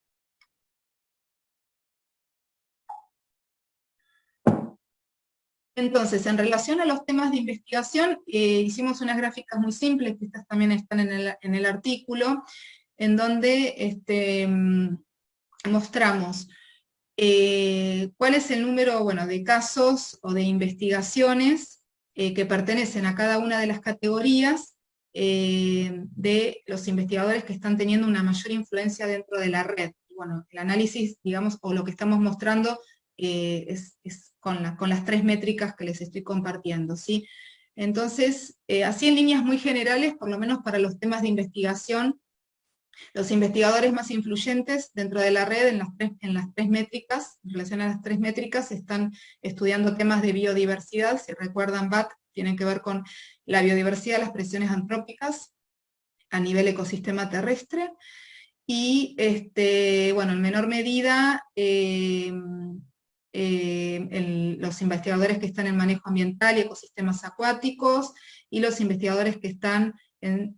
Entonces, en relación a los temas de investigación, hicimos unas gráficas muy simples, que estas también están en el artículo, en donde mostramos ¿Cuál es el número, bueno, de casos o de investigaciones que pertenecen a cada una de las categorías de los investigadores que están teniendo una mayor influencia dentro de la red? Bueno, el análisis, digamos, o lo que estamos mostrando es con las 3 métricas que les estoy compartiendo, ¿sí? Entonces, así en líneas muy generales, por lo menos para los temas de investigación, los investigadores más influyentes dentro de la red en las tres métricas, en relación a las 3 métricas, están estudiando temas de biodiversidad. Si recuerdan, BAT tienen que ver con la biodiversidad, las presiones antrópicas a nivel ecosistema terrestre, y bueno, en menor medida los investigadores que están en manejo ambiental y ecosistemas acuáticos, y los investigadores que están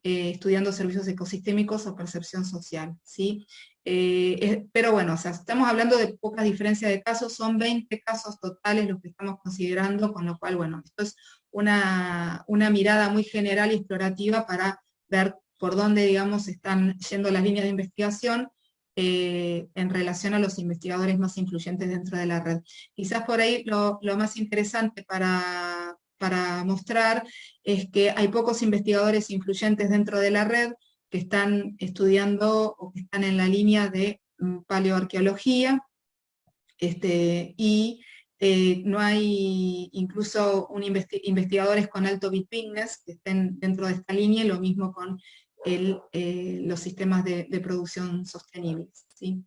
estudiando servicios ecosistémicos o percepción social, ¿sí? Pero bueno, o sea, estamos hablando de pocas diferencias de casos, son 20 casos totales los que estamos considerando, con lo cual, bueno, esto es una mirada muy general y explorativa para ver por dónde, digamos, están yendo las líneas de investigación en relación a los investigadores más influyentes dentro de la red. Quizás por ahí lo más interesante para mostrar es que hay pocos investigadores influyentes dentro de la red que están estudiando o que están en la línea de paleoarqueología, y no hay incluso investigadores con alto bitwitness que estén dentro de esta línea, y lo mismo con los sistemas de producción sostenibles, ¿sí?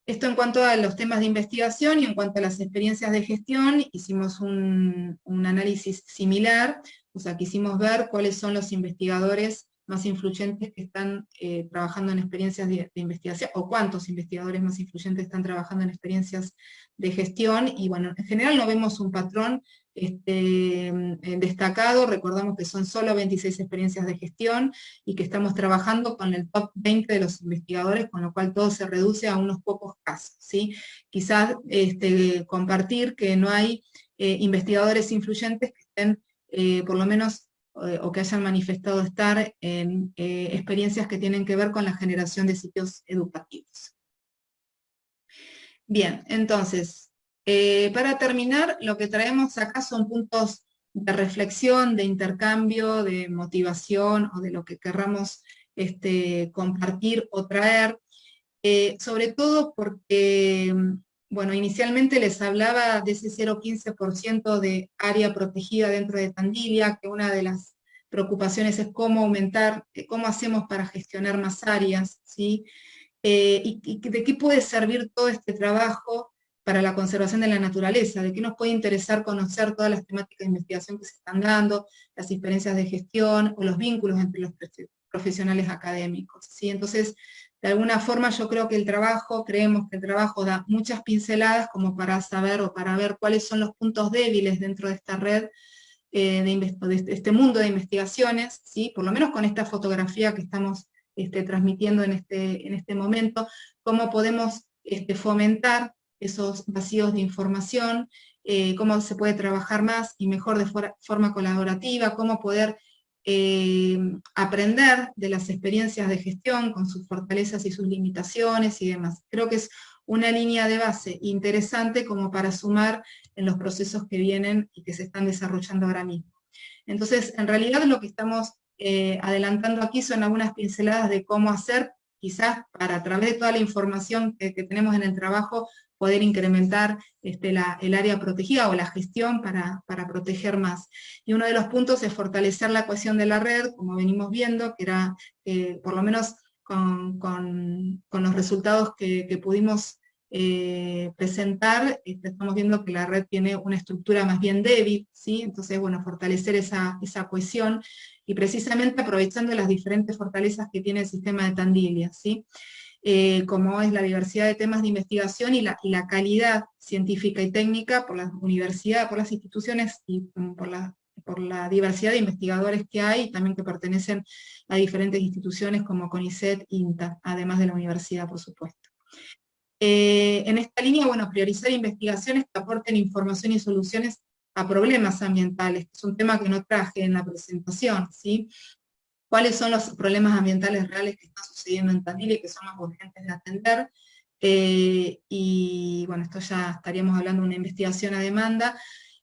Esto en cuanto a los temas de investigación, y en cuanto a las experiencias de gestión, hicimos un análisis similar, o sea, quisimos ver cuáles son los investigadores más influyentes que están trabajando en experiencias de investigación, o cuántos investigadores más influyentes están trabajando en experiencias de gestión, y bueno, en general no vemos un patrón destacado. Recordamos que son solo 26 experiencias de gestión, y que estamos trabajando con el top 20 de los investigadores, con lo cual todo se reduce a unos pocos casos, ¿sí? Quizás compartir que no hay investigadores influyentes que estén, por lo menos, o que hayan manifestado estar en experiencias que tienen que ver con la generación de sitios educativos. Bien, entonces, para terminar, lo que traemos acá son puntos de reflexión, de intercambio, de motivación, o de lo que querramos compartir o traer, sobre todo porque, bueno, inicialmente les hablaba de ese 0,15% de área protegida dentro de Tandil, que una de las preocupaciones es cómo aumentar, cómo hacemos para gestionar más áreas, ¿sí? Y de qué puede servir todo este trabajo para la conservación de la naturaleza, de qué nos puede interesar conocer todas las temáticas de investigación que se están dando, las experiencias de gestión o los vínculos entre los profesionales académicos, ¿sí? Entonces, de alguna forma yo creo que creemos que el trabajo da muchas pinceladas como para saber o para ver cuáles son los puntos débiles dentro de esta red, de este mundo de investigaciones, ¿sí? Por lo menos con esta fotografía que estamos transmitiendo en este momento, cómo podemos fomentar esos vacíos de información, cómo se puede trabajar más y mejor de forma colaborativa, cómo poder aprender de las experiencias de gestión con sus fortalezas y sus limitaciones y demás. Creo que es una línea de base interesante como para sumar en los procesos que vienen y que se están desarrollando ahora mismo. Entonces, en realidad lo que estamos adelantando aquí son algunas pinceladas de cómo hacer, quizás para, a través de toda la información que tenemos en el trabajo, poder incrementar el área protegida o la gestión para proteger más. Y uno de los puntos es fortalecer la cohesión de la red, como venimos viendo, que era, por lo menos con los resultados que pudimos presentar, estamos viendo que la red tiene una estructura más bien débil, ¿sí? Entonces, bueno, fortalecer esa cohesión, y precisamente aprovechando las diferentes fortalezas que tiene el sistema de Tandil, ¿sí? Como es la diversidad de temas de investigación y la calidad científica y técnica por las universidades, por las instituciones, y por la diversidad de investigadores que hay, y también que pertenecen a diferentes instituciones como CONICET, INTA, además de la universidad, por supuesto. En esta línea, bueno, priorizar investigaciones que aporten información y soluciones a problemas ambientales, que es un tema que no traje en la presentación, ¿sí? ¿Cuáles son los problemas ambientales reales que están sucediendo en Tandil y que son más urgentes de atender? y bueno, esto ya estaríamos hablando de una investigación a demanda.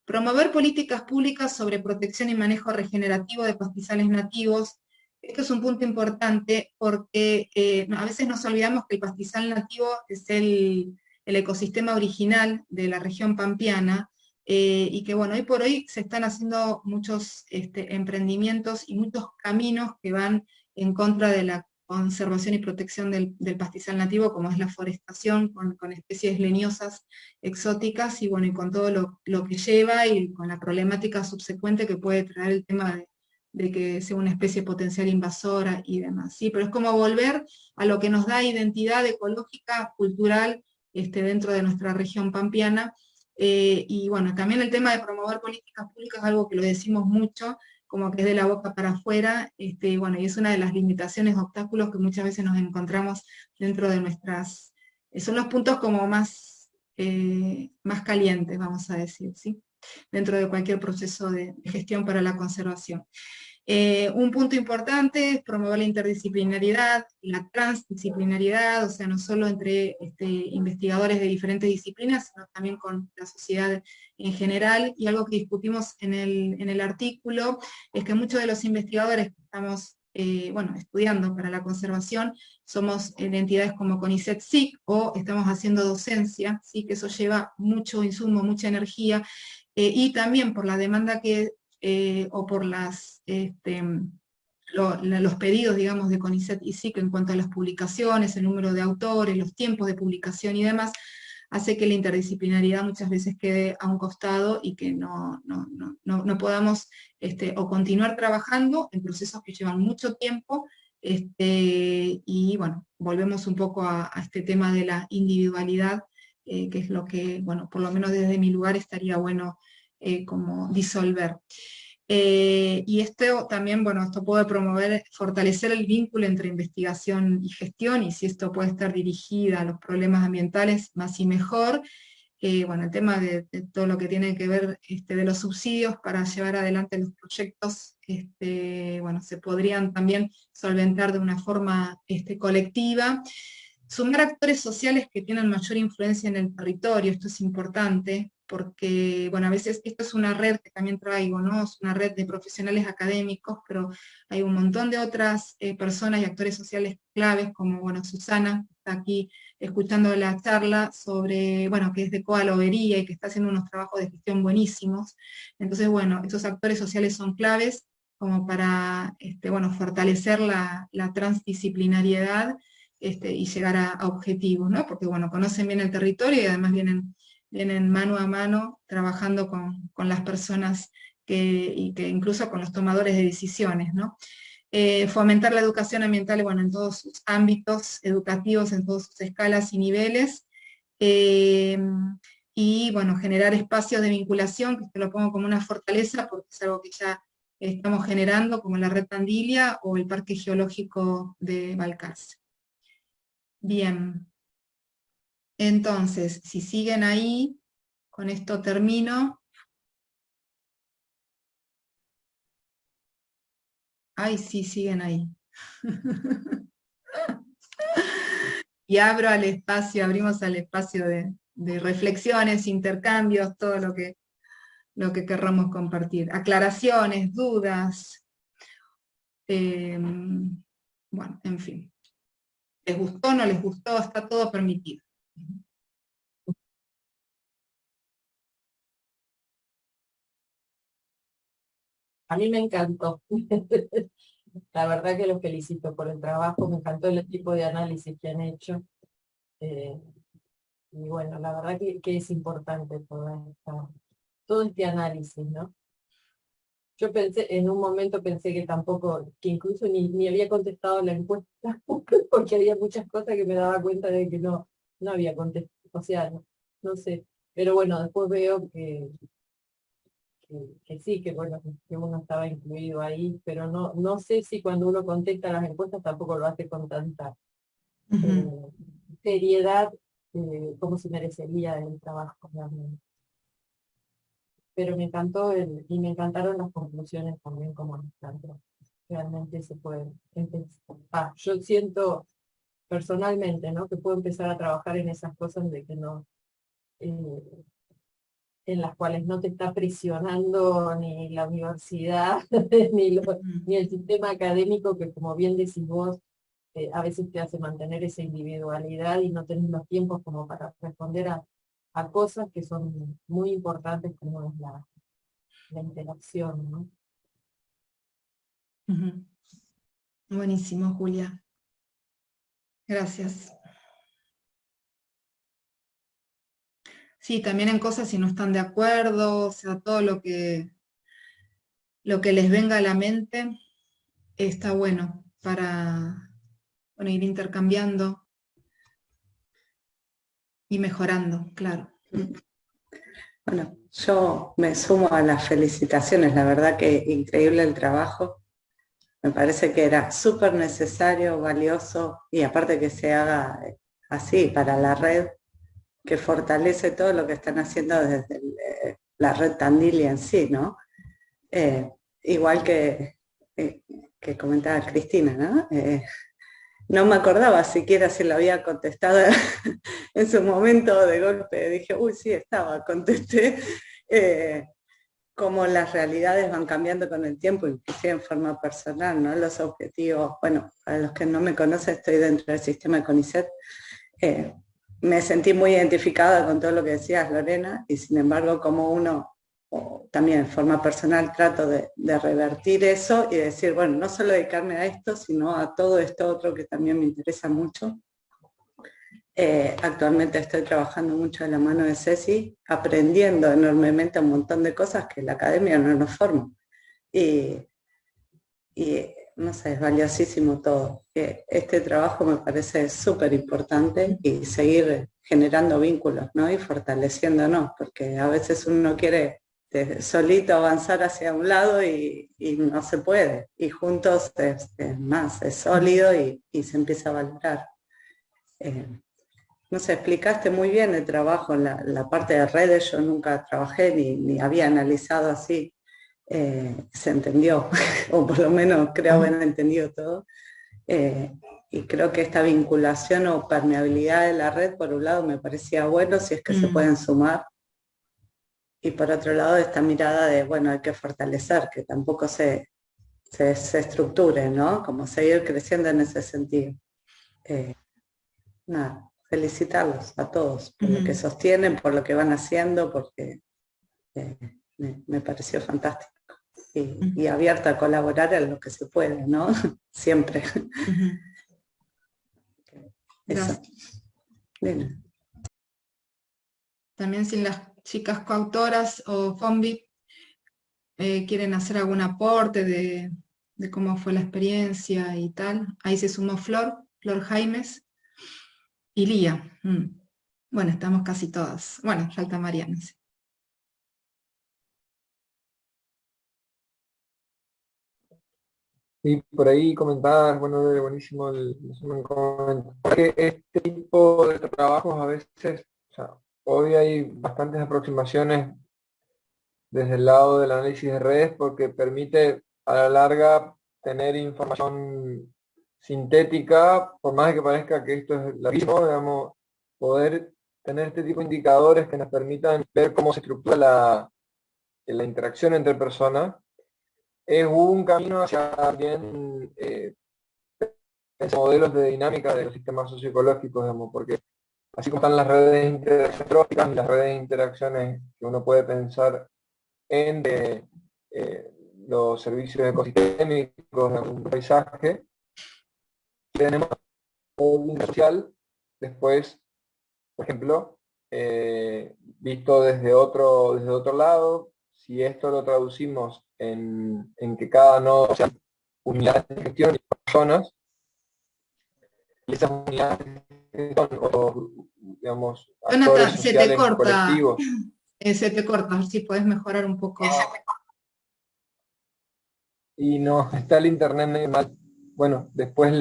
Promover políticas públicas sobre protección y manejo regenerativo de pastizales nativos. Esto es un punto importante porque a veces nos olvidamos que el pastizal nativo es el ecosistema original de la región pampeana, y que bueno, hoy por hoy se están haciendo muchos emprendimientos y muchos caminos que van en contra de la conservación y protección del pastizal nativo, como es la forestación con especies leñosas exóticas, y bueno, y con todo lo que lleva y con la problemática subsecuente que puede traer el tema de que sea una especie potencial invasora y demás, ¿sí? Pero es como volver a lo que nos da identidad ecológica, cultural, dentro de nuestra región pampeana, y bueno, también el tema de promover políticas públicas es algo que lo decimos mucho, como que es de la boca para afuera, y bueno, y es una de las limitaciones, obstáculos que muchas veces nos encontramos dentro de nuestras, son los puntos como más calientes, vamos a decir, ¿sí? Dentro de cualquier proceso de gestión para la conservación. Un punto importante es promover la interdisciplinariedad, la transdisciplinariedad, o sea, no solo entre investigadores de diferentes disciplinas, sino también con la sociedad en general. Y algo que discutimos en el artículo es que muchos de los investigadores que estamos estudiando para la conservación somos en entidades como CONICET-SIC o estamos haciendo docencia, ¿sí? Que eso lleva mucho insumo, mucha energía, y también por la demanda o por los pedidos, digamos, de CONICET y SIC en cuanto a las publicaciones, el número de autores, los tiempos de publicación y demás, hace que la interdisciplinariedad muchas veces quede a un costado y que no podamos o continuar trabajando en procesos que llevan mucho tiempo, y bueno, volvemos un poco a este tema de la individualidad, que es lo que, bueno, por lo menos desde mi lugar estaría bueno como disolver. Y esto también, bueno, esto puede promover, fortalecer el vínculo entre investigación y gestión, y si esto puede estar dirigida a los problemas ambientales, más y mejor. Bueno, el tema de todo lo que tiene que ver de los subsidios para llevar adelante los proyectos, bueno, se podrían también solventar de una forma colectiva. Sumar actores sociales que tienen mayor influencia en el territorio, esto es importante, porque, bueno, a veces esto es una red que también traigo, ¿no? Es una red de profesionales académicos, pero hay un montón de otras personas y actores sociales claves, como, bueno, Susana, que está aquí escuchando la charla sobre, bueno, que es de Coa Lobería y que está haciendo unos trabajos de gestión buenísimos. Entonces, bueno, estos actores sociales son claves como para, bueno, fortalecer la transdisciplinariedad, y llegar a objetivos, ¿no? Porque, bueno, conocen bien el territorio y además vienen mano a mano trabajando con las personas y que incluso con los tomadores de decisiones, ¿no? Fomentar la educación ambiental, bueno, en todos sus ámbitos educativos, en todas sus escalas y niveles, eh, y bueno, generar espacios de vinculación, que te lo pongo como una fortaleza, porque es algo que ya estamos generando, como la Red Tandilia o el Parque Geológico de Balcarce. Bien, entonces, si siguen ahí, con esto termino. Ay, sí, siguen ahí. Y abrimos al espacio de reflexiones, intercambios, todo lo que querramos compartir. Aclaraciones, dudas, bueno, en fin. ¿Les gustó, no les gustó? Está todo permitido. A mí me encantó. La verdad que los felicito por el trabajo, me encantó el tipo de análisis que han hecho. eh, y bueno, la verdad que es importante todo este análisis, ¿no? Yo pensé, en un momento pensé que tampoco, que incluso ni había contestado la encuesta, porque había muchas cosas que me daba cuenta de que no había contestado, o sea, no sé. Pero bueno, después veo que sí, que bueno, que uno estaba incluido ahí, pero no sé si cuando uno contesta las encuestas tampoco lo hace con tanta eh, seriedad como se merecería el trabajo realmente. Pero me encantó y me encantaron las conclusiones también como nos planteó. Realmente se puede empezar. Yo siento personalmente, ¿no? Que puedo empezar a trabajar en esas cosas de que no, en las cuales no te está aprisionando ni la universidad, ni el sistema académico, que como bien decís vos, a veces te hace mantener esa individualidad y no tenés los tiempos como para responder a cosas que son muy importantes, como es la interacción, ¿no? Ujú. Buenísimo, Julia. Gracias. Sí, también en cosas si no están de acuerdo, o sea, todo lo que les venga a la mente está bueno para, bueno, ir intercambiando y mejorando, claro. Bueno, yo me sumo a las felicitaciones, la verdad que increíble el trabajo. Me parece que era súper necesario, valioso y aparte que se haga así para la red, que fortalece todo lo que están haciendo desde la red Tandil en sí, ¿no? Igual que comentaba Cristina, ¿no? No me acordaba siquiera si lo había contestado en su momento de golpe. Dije, uy, sí, estaba, contesté. Cómo las realidades van cambiando con el tiempo, inclusive en forma personal, ¿no? Los objetivos, bueno, para los que no me conocen, estoy dentro del sistema de CONICET. Me sentí muy identificada con todo lo que decías, Lorena, y sin embargo, como uno, también en forma personal, trato de revertir eso y decir, bueno, no solo dedicarme a esto, sino a todo esto otro que también me interesa mucho. Actualmente estoy trabajando mucho de la mano de Ceci, aprendiendo enormemente un montón de cosas que la academia no nos forma. Y no sé, es valiosísimo todo. Este trabajo me parece súper importante y seguir generando vínculos, ¿no? Y fortaleciéndonos, porque a veces uno quiere solito avanzar hacia un lado y no se puede. Y juntos es sólido y se empieza a valorar. No sé, explicaste muy bien el trabajo en la parte de redes, yo nunca trabajé ni había analizado así, se entendió, o por lo menos creo haber entendido todo, y creo que esta vinculación o permeabilidad de la red, por un lado me parecía bueno si es que se pueden sumar, y por otro lado esta mirada de, bueno, hay que fortalecer, que tampoco se estructure, ¿no? Como seguir creciendo en ese sentido. Nada, felicitarlos a todos por lo que sostienen, por lo que van haciendo, porque me pareció fantástico. Y abierta a colaborar en lo que se puede, ¿no? Siempre. Eso. Bien. También si las chicas coautoras o FOMBI quieren hacer algún aporte de cómo fue la experiencia y tal, ahí se sumó Flor Jaimes y Lía. Bueno, estamos casi todas. Bueno, falta Mariana. Sí. Y por ahí comentar, bueno, buenísimo el resumen, que este tipo de trabajos a veces, o sea, hoy hay bastantes aproximaciones desde el lado del análisis de redes porque permite a la larga tener información sintética, por más que parezca que esto es larguísimo, digamos, poder tener este tipo de indicadores que nos permitan ver cómo se estructura la interacción entre personas, es un camino hacia también modelos de dinámica de los sistemas socioecológicos, digamos, porque así como están las redes de interacción tróficas y las redes de interacciones que uno puede pensar en los servicios ecosistémicos de un paisaje, tenemos un social, después, por ejemplo, visto desde otro lado, si esto lo traducimos en que cada nodo sea unidades de gestión y personas, y esas unidades de gestión o, digamos, actores Jonathan, se te sociales corta, colectivos. se te corta, a ver si podés mejorar un poco. Y no, está el internet medio mal. Bueno, después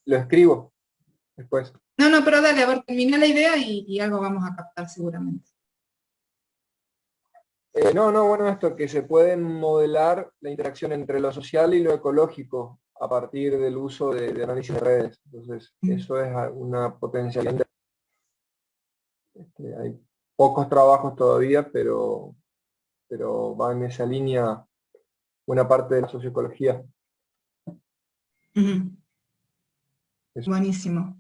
lo escribo, después. No, pero dale, a ver, termina la idea y algo vamos a captar seguramente. No, bueno, esto que se pueden modelar la interacción entre lo social y lo ecológico a partir del uso de análisis de redes. Entonces, eso es una potencialidad. Hay pocos trabajos todavía, pero va en esa línea una parte de la socioecología. Buenísimo.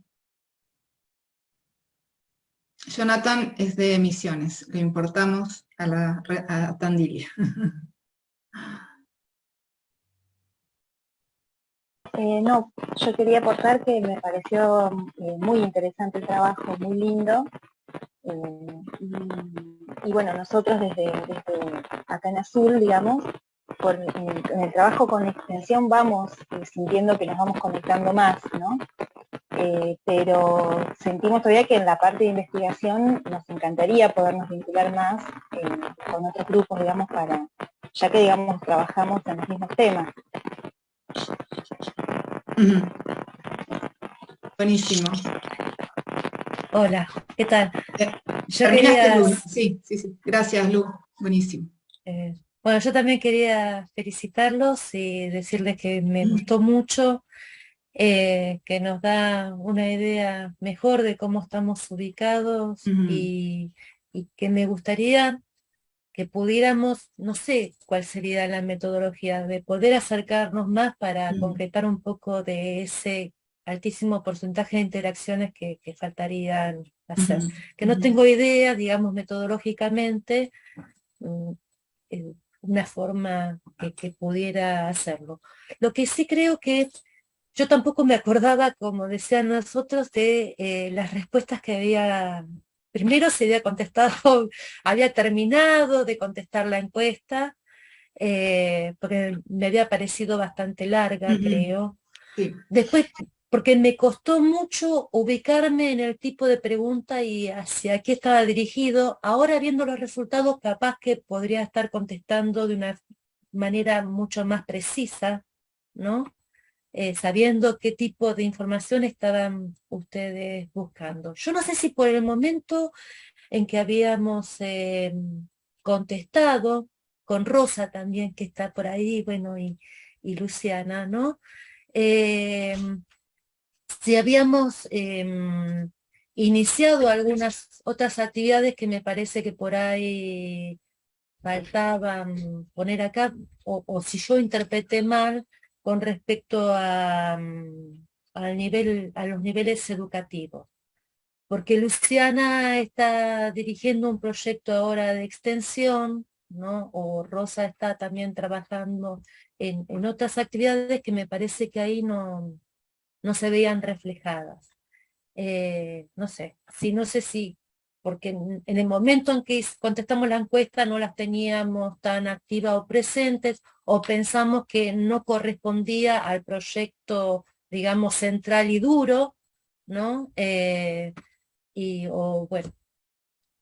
Jonathan es de Misiones, lo importamos a Tandil. No, yo quería aportar que me pareció muy interesante el trabajo, muy lindo. Y bueno, nosotros desde acá en Azul, digamos, en el trabajo con extensión vamos sintiendo que nos vamos conectando más, ¿no? Pero sentimos todavía que en la parte de investigación nos encantaría podernos vincular más con otros grupos, digamos, ya que, digamos, trabajamos en los mismos temas. Buenísimo. Hola, ¿qué tal? Yo Terminaste, Lu. Sí. Gracias, Lu. Buenísimo. Bueno, yo también quería felicitarlos y decirles que me gustó mucho, que nos da una idea mejor de cómo estamos ubicados y que me gustaría que pudiéramos, no sé cuál sería la metodología, de poder acercarnos más para concretar un poco de ese altísimo porcentaje de interacciones que faltarían hacer. Que no tengo idea, digamos, metodológicamente, una forma que pudiera hacerlo. Lo que sí creo que yo tampoco me acordaba, como decían nosotros, de las respuestas que había. Primero se había contestado, había terminado de contestar la encuesta, porque me había parecido bastante larga, creo. Sí. Después, porque me costó mucho ubicarme en el tipo de pregunta y hacia qué estaba dirigido. Ahora viendo los resultados, capaz que podría estar contestando de una manera mucho más precisa, ¿no? Sabiendo qué tipo de información estaban ustedes buscando. Yo no sé si por el momento en que habíamos contestado, con Rosa también, que está por ahí, bueno, y Luciana, ¿no? Si habíamos iniciado algunas otras actividades que me parece que por ahí faltaban poner acá, o si yo interpreté mal con respecto a los niveles educativos. Porque Luciana está dirigiendo un proyecto ahora de extensión, ¿no? O Rosa está también trabajando en otras actividades que me parece que ahí no se veían reflejadas. No sé si, porque en el momento en que contestamos la encuesta no las teníamos tan activas o presentes, o pensamos que no correspondía al proyecto, digamos, central y duro, ¿no? O bueno,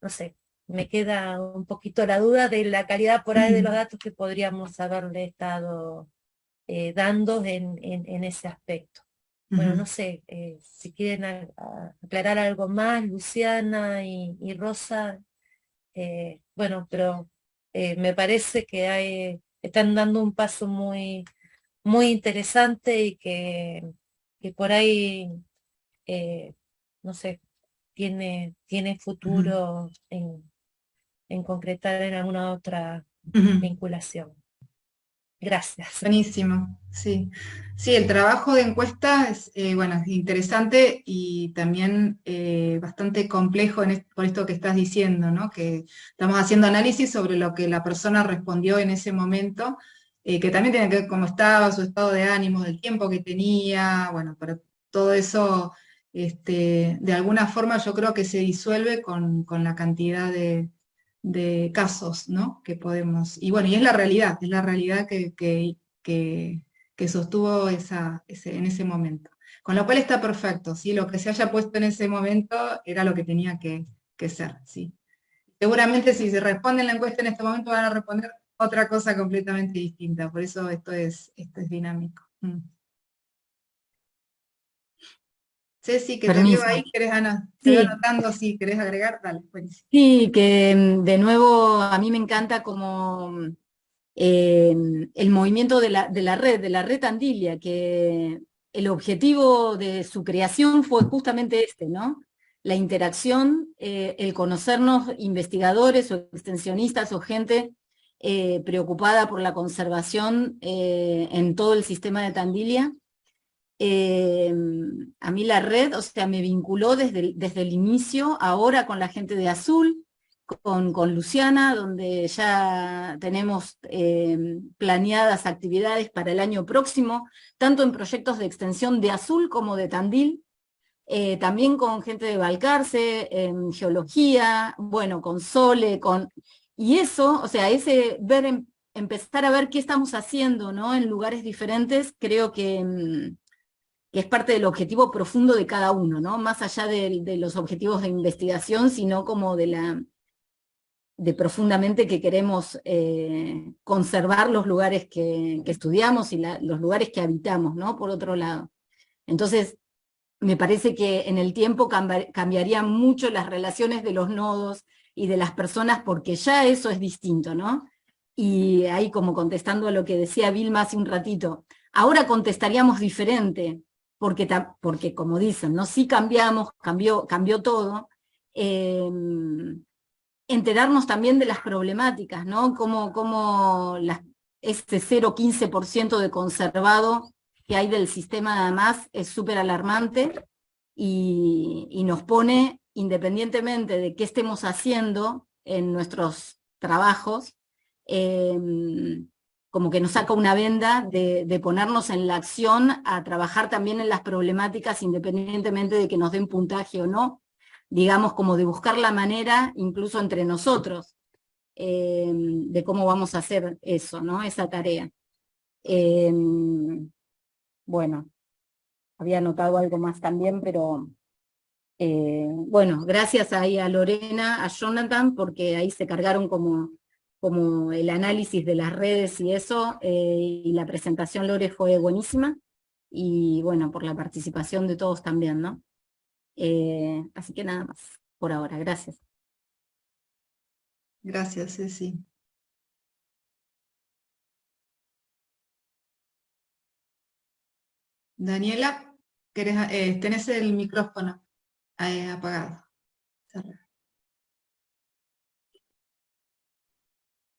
no sé, me queda un poquito la duda de la calidad por ahí de los datos que podríamos haberle estado dando en ese aspecto. Bueno, no sé, si quieren aclarar algo más, Luciana y Rosa, bueno, pero me parece que están dando un paso muy, muy interesante y que por ahí, no sé, tiene futuro en concretar en alguna otra vinculación. Gracias. Buenísimo, sí. Sí, el trabajo de encuesta es, bueno, es interesante y también bastante complejo por esto que estás diciendo, ¿no? Que estamos haciendo análisis sobre lo que la persona respondió en ese momento, que también tiene que ver cómo estaba, su estado de ánimo, del tiempo que tenía, bueno, pero todo eso, de alguna forma yo creo que se disuelve con la cantidad de casos, ¿no? Que podemos, y bueno, y es la realidad que sostuvo en ese momento. Con lo cual está perfecto, ¿sí? Lo que se haya puesto en ese momento era lo que tenía que ser, ¿sí? Seguramente si se responde en la encuesta en este momento van a responder otra cosa completamente distinta, por eso esto es dinámico. Ceci, que te veo ahí, ¿querés, Ana? Te veo anotando, si querés agregar, dale, buenísimo. Sí, que de nuevo a mí me encanta como el movimiento de la red Tandilia, que el objetivo de su creación fue justamente este, ¿no? La interacción, el conocernos investigadores o extensionistas o gente preocupada por la conservación en todo el sistema de Tandilia. A mí la red, o sea, me vinculó desde el inicio, ahora con la gente de Azul, con Luciana, donde ya tenemos planeadas actividades para el año próximo, tanto en proyectos de extensión de Azul como de Tandil, también con gente de Balcarce, en geología, bueno, con Sole, y eso, o sea, empezar a ver qué estamos haciendo, ¿no? En lugares diferentes, creo que es parte del objetivo profundo de cada uno, ¿no? Más allá de los objetivos de investigación, sino como de profundamente que queremos conservar los lugares que estudiamos y los lugares que habitamos, ¿no? Por otro lado. Entonces, me parece que en el tiempo cambiarían mucho las relaciones de los nodos y de las personas, porque ya eso es distinto, ¿no? Y ahí como contestando a lo que decía Vilma hace un ratito, ahora contestaríamos diferente, porque como dicen, ¿no? Sí cambiamos, cambió todo, enterarnos también de las problemáticas, ¿no? Como este 0,15% de conservado que hay del sistema además es súper alarmante y nos pone, independientemente de qué estemos haciendo en nuestros trabajos, como que nos saca una venda de ponernos en la acción a trabajar también en las problemáticas independientemente de que nos den puntaje o no, digamos como de buscar la manera, incluso entre nosotros, de cómo vamos a hacer eso, ¿no? Esa tarea. Bueno, había anotado algo más también, pero bueno, gracias ahí a Lorena, a Jonathan, porque ahí se cargaron como el análisis de las redes y eso, y la presentación, Lore, fue buenísima, y bueno, por la participación de todos también, ¿no? Así que nada más, por ahora, gracias. Gracias, Ceci. Daniela, tenés el micrófono apagado.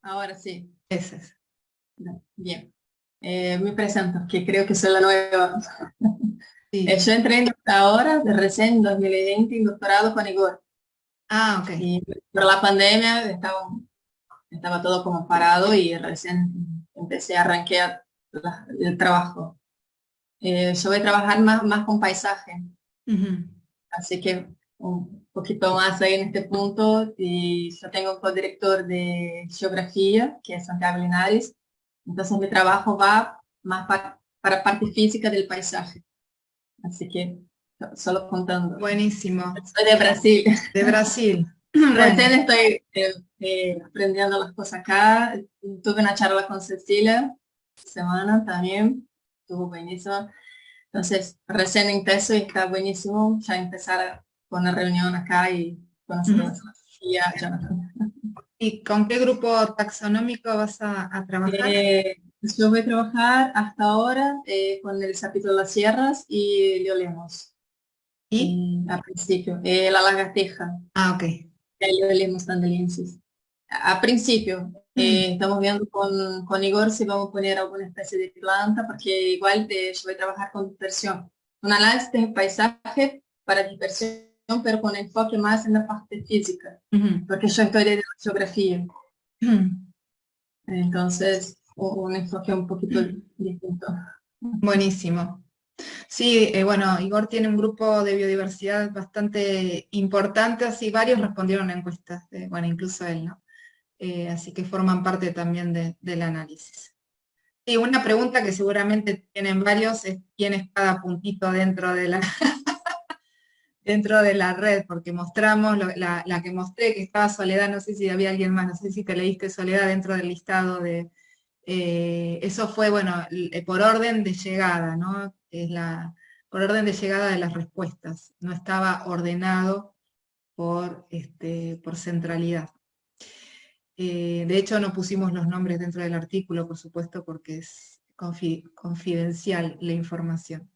Ahora sí. Ese es. Bien. Me presento, que creo que soy la nueva. Sí. Yo entré ahora, recién en 2020, en doctorado con Igor. Ah, ok. Y por la pandemia estaba todo como parado y recién empecé a arranquear el trabajo. Yo voy a trabajar más con paisaje. Así que un poquito más ahí en este punto, y yo tengo un codirector de geografía, que es Santiago Linares, entonces mi trabajo va más para parte física del paisaje. Así que solo contando. Buenísimo. Soy de Brasil. De Brasil. Recién estoy aprendiendo las cosas acá. Tuve una charla con Cecilia esta semana también, estuvo buenísimo. Entonces, recién empezó y está buenísimo ya empezar con una reunión acá y conocer y a Jonathan. ¿Y con qué grupo taxonómico vas a trabajar? Yo voy a trabajar hasta ahora con el Sapito de las Sierras y Leolemos. ¿Y? A principio, la lagartija. Ah, ok. Leolemos tandeliensis. A principio, estamos viendo con Igor si vamos a poner alguna especie de planta, porque igual yo voy a trabajar con dispersión. Un análisis de paisaje para dispersión, pero con enfoque más en la parte física, porque yo estoy de geografía. Entonces, un enfoque un poquito distinto. Buenísimo. Sí, bueno, Igor tiene un grupo de biodiversidad bastante importante, así varios respondieron a encuestas, bueno, incluso él, ¿no? Así que forman parte también del análisis. Y una pregunta que seguramente tienen varios es quién es cada puntito dentro de la dentro de la red, porque mostramos, la que mostré, que estaba Soledad, no sé si había alguien más, no sé si te leíste Soledad dentro del listado de... eso fue, bueno, por orden de llegada, ¿no? Por orden de llegada de las respuestas, no estaba ordenado por centralidad. De hecho, no pusimos los nombres dentro del artículo, por supuesto, porque es confidencial la información.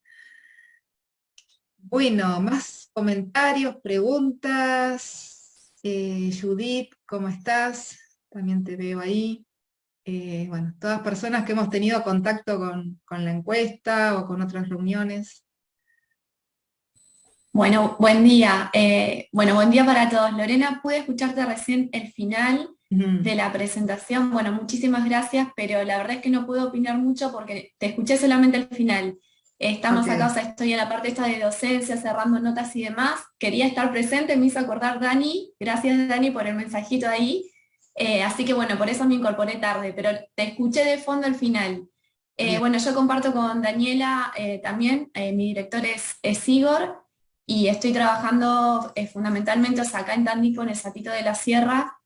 Bueno, más comentarios, preguntas. Judith, ¿cómo estás? También te veo ahí. Bueno, todas personas que hemos tenido contacto con la encuesta o con otras reuniones. Bueno, buen día. Bueno, buen día para todos. Lorena, pude escucharte recién el final de la presentación. Bueno, muchísimas gracias, pero la verdad es que no puedo opinar mucho porque te escuché solamente el final. Estamos acá, o sea, estoy en la parte esta de docencia, cerrando notas y demás. Quería estar presente, me hizo acordar Dani. Gracias, Dani, por el mensajito ahí. Así que bueno, por eso me incorporé tarde, pero te escuché de fondo el final. Bueno, yo comparto con Daniela también, mi director es Igor, y estoy trabajando fundamentalmente, o sea, acá en Tandil con el Sapito de la Sierra,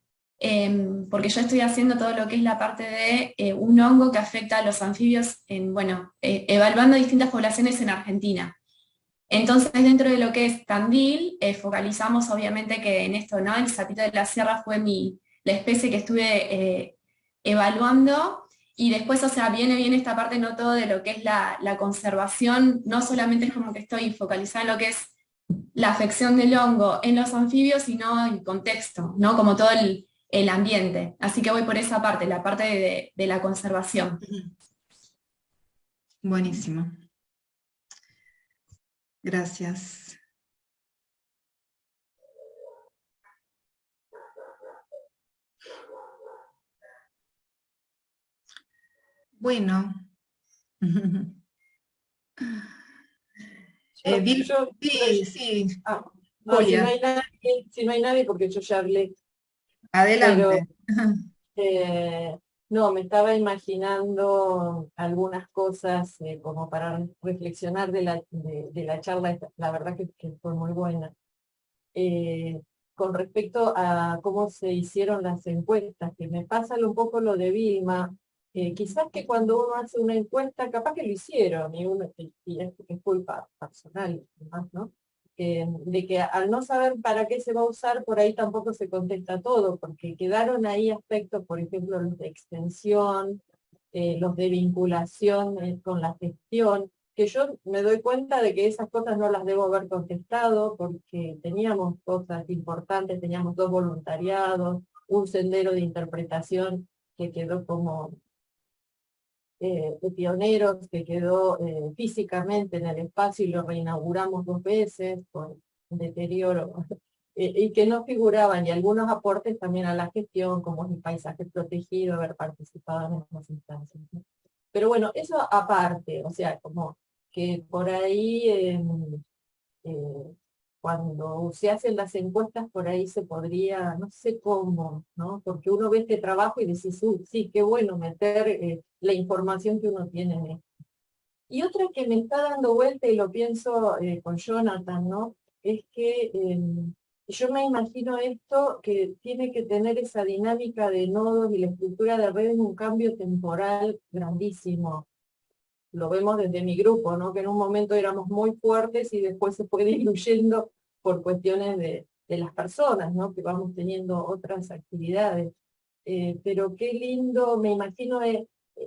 porque yo estoy haciendo todo lo que es la parte de un hongo que afecta a los anfibios, evaluando distintas poblaciones en Argentina. Entonces, dentro de lo que es Tandil, focalizamos obviamente que en esto, ¿no? El Sapito de la Sierra fue la especie que estuve evaluando, y después, o sea, viene bien esta parte, no todo de lo que es la conservación, no solamente es como que estoy focalizada en lo que es la afección del hongo en los anfibios, sino el contexto, ¿no? Como todo el ambiente. Así que voy por esa parte, la parte de la conservación. Buenísimo. Gracias. Bueno. Sí. No, si no hay nadie, porque yo ya hablé. Adelante. Pero, no, me estaba imaginando algunas cosas como para reflexionar de la charla. La verdad que fue muy buena. Con respecto a cómo se hicieron las encuestas, que me pasa un poco lo de Vilma. Quizás que cuando uno hace una encuesta, capaz que lo hicieron, y es culpa personal, además, ¿no? De que al no saber para qué se va a usar, por ahí tampoco se contesta todo, porque quedaron ahí aspectos, por ejemplo, los de extensión, los de vinculación con la gestión, que yo me doy cuenta de que esas cosas no las debo haber contestado, porque teníamos cosas importantes, teníamos 2 voluntariados, un sendero de interpretación que quedó como de pioneros, que quedó físicamente en el espacio y lo reinauguramos 2 veces con deterioro, y que no figuraban, y algunos aportes también a la gestión, como el paisaje protegido, haber participado en esas instancias, ¿no? Pero bueno, eso aparte, o sea, como que por ahí cuando se hacen las encuestas, por ahí se podría, no sé cómo, ¿no? Porque uno ve este trabajo y decís, sí, qué bueno meter la información que uno tiene en esto. Y otra que me está dando vuelta, y lo pienso con Jonathan, ¿no? Es que yo me imagino esto, que tiene que tener esa dinámica de nodos y la estructura de red en un cambio temporal grandísimo. Lo vemos desde mi grupo, ¿no? Que en un momento éramos muy fuertes y después se fue diluyendo por cuestiones de las personas, ¿no? Que vamos teniendo otras actividades. Pero qué lindo, me imagino,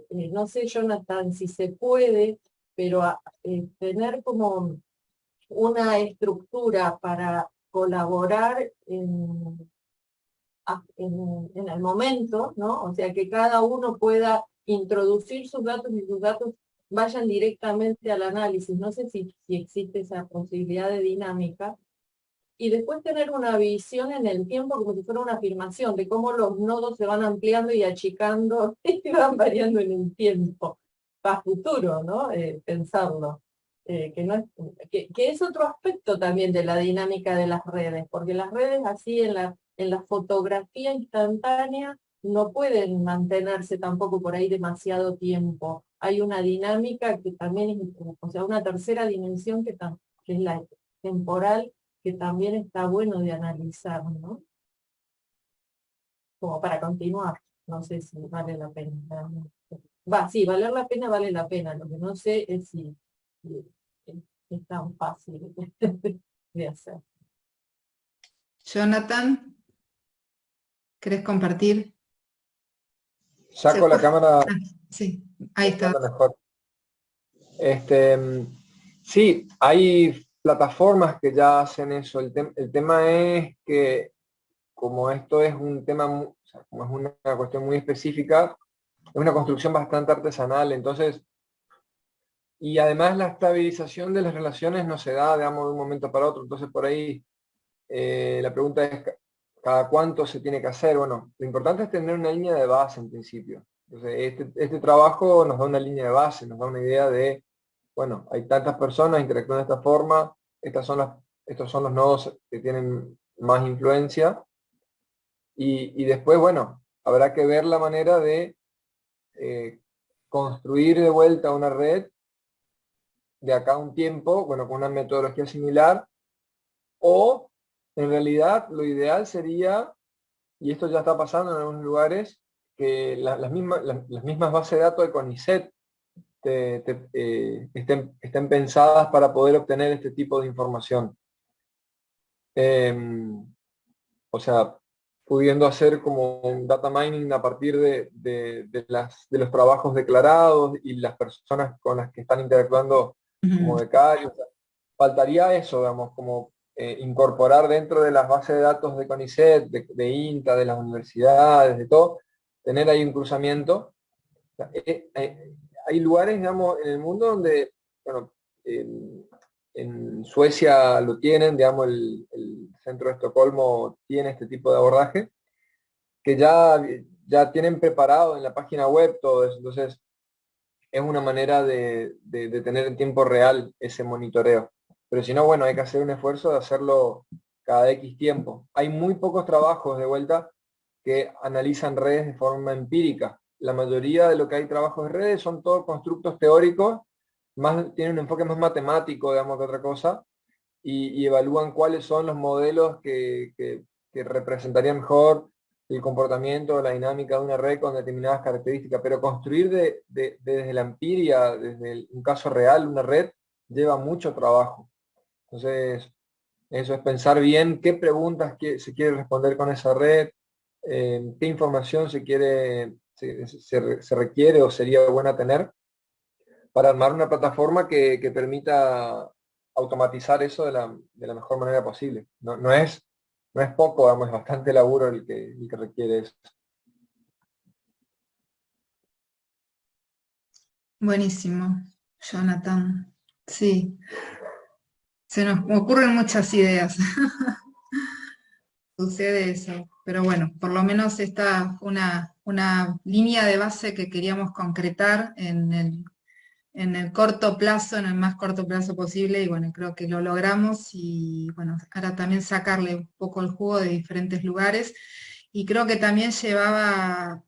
no sé, Jonathan, si se puede, pero tener como una estructura para colaborar en el momento, ¿no? O sea, que cada uno pueda introducir sus datos y sus datos vayan directamente al análisis. No sé si existe esa posibilidad de dinámica. Y después tener una visión en el tiempo como si fuera una afirmación de cómo los nodos se van ampliando y achicando y van variando en el tiempo. Para futuro, ¿no? Pensarlo. Que es otro aspecto también de la dinámica de las redes, porque las redes así en la fotografía instantánea no pueden mantenerse tampoco por ahí demasiado tiempo. Hay una dinámica que también es, o sea, una tercera dimensión que es la temporal, que también está bueno de analizar, ¿no? Como para continuar, no sé si vale la pena. Sí, valer la pena vale la pena, lo que no sé es si es tan fácil de hacer. Jonathan, ¿querés compartir? Saco la cámara. Sí, ahí está. Mejor. Sí, hay plataformas que ya hacen eso. El tema es que como esto es un tema, o sea, como es una cuestión muy específica, es una construcción bastante artesanal, entonces, y además la estabilización de las relaciones no se da, digamos, de un momento para otro, entonces por ahí la pregunta es, ¿cada cuánto se tiene que hacer? Bueno, lo importante es tener una línea de base en principio. Entonces, este trabajo nos da una línea de base, nos da una idea de, bueno, hay tantas personas interactuando de esta forma, estos son los nodos que tienen más influencia, y después, bueno, habrá que ver la manera de construir de vuelta una red de acá a un tiempo, bueno, con una metodología similar, o en realidad lo ideal sería, y esto ya está pasando en algunos lugares, que las mismas bases de datos de CONICET estén pensadas para poder obtener este tipo de información. O sea, pudiendo hacer como un data mining a partir de los trabajos declarados y las personas con las que están interactuando como becarios. O sea, faltaría eso, digamos, como incorporar dentro de las bases de datos de CONICET, de INTA, de las universidades, de todo, tener ahí un cruzamiento. O sea, hay lugares, digamos, en el mundo donde, bueno, en Suecia lo tienen, digamos, el centro de Estocolmo tiene este tipo de abordaje, que ya tienen preparado en la página web todo eso, entonces es una manera de tener en tiempo real ese monitoreo. Pero si no, bueno, hay que hacer un esfuerzo de hacerlo cada X tiempo. Hay muy pocos trabajos de vuelta que analizan redes de forma empírica. La mayoría de lo que hay trabajos de redes son todos constructos teóricos, tienen un enfoque más matemático, digamos, que otra cosa, y evalúan cuáles son los modelos que representarían mejor el comportamiento, la dinámica de una red con determinadas características, pero construir desde la empiria, desde un caso real, una red, lleva mucho trabajo. Entonces, eso es pensar bien qué preguntas se quiere responder con esa red, qué información se requiere o sería buena tener para armar una plataforma que permita automatizar eso de la mejor manera posible. No es poco, digamos, es bastante laburo el que requiere eso. Buenísimo, Jonathan. Sí, se nos ocurren muchas ideas. Sucede eso. Pero bueno, por lo menos esta una línea de base que queríamos concretar en el corto plazo, en el más corto plazo posible, y bueno, creo que lo logramos, y bueno, ahora también sacarle un poco el jugo de diferentes lugares, y creo que también llevaba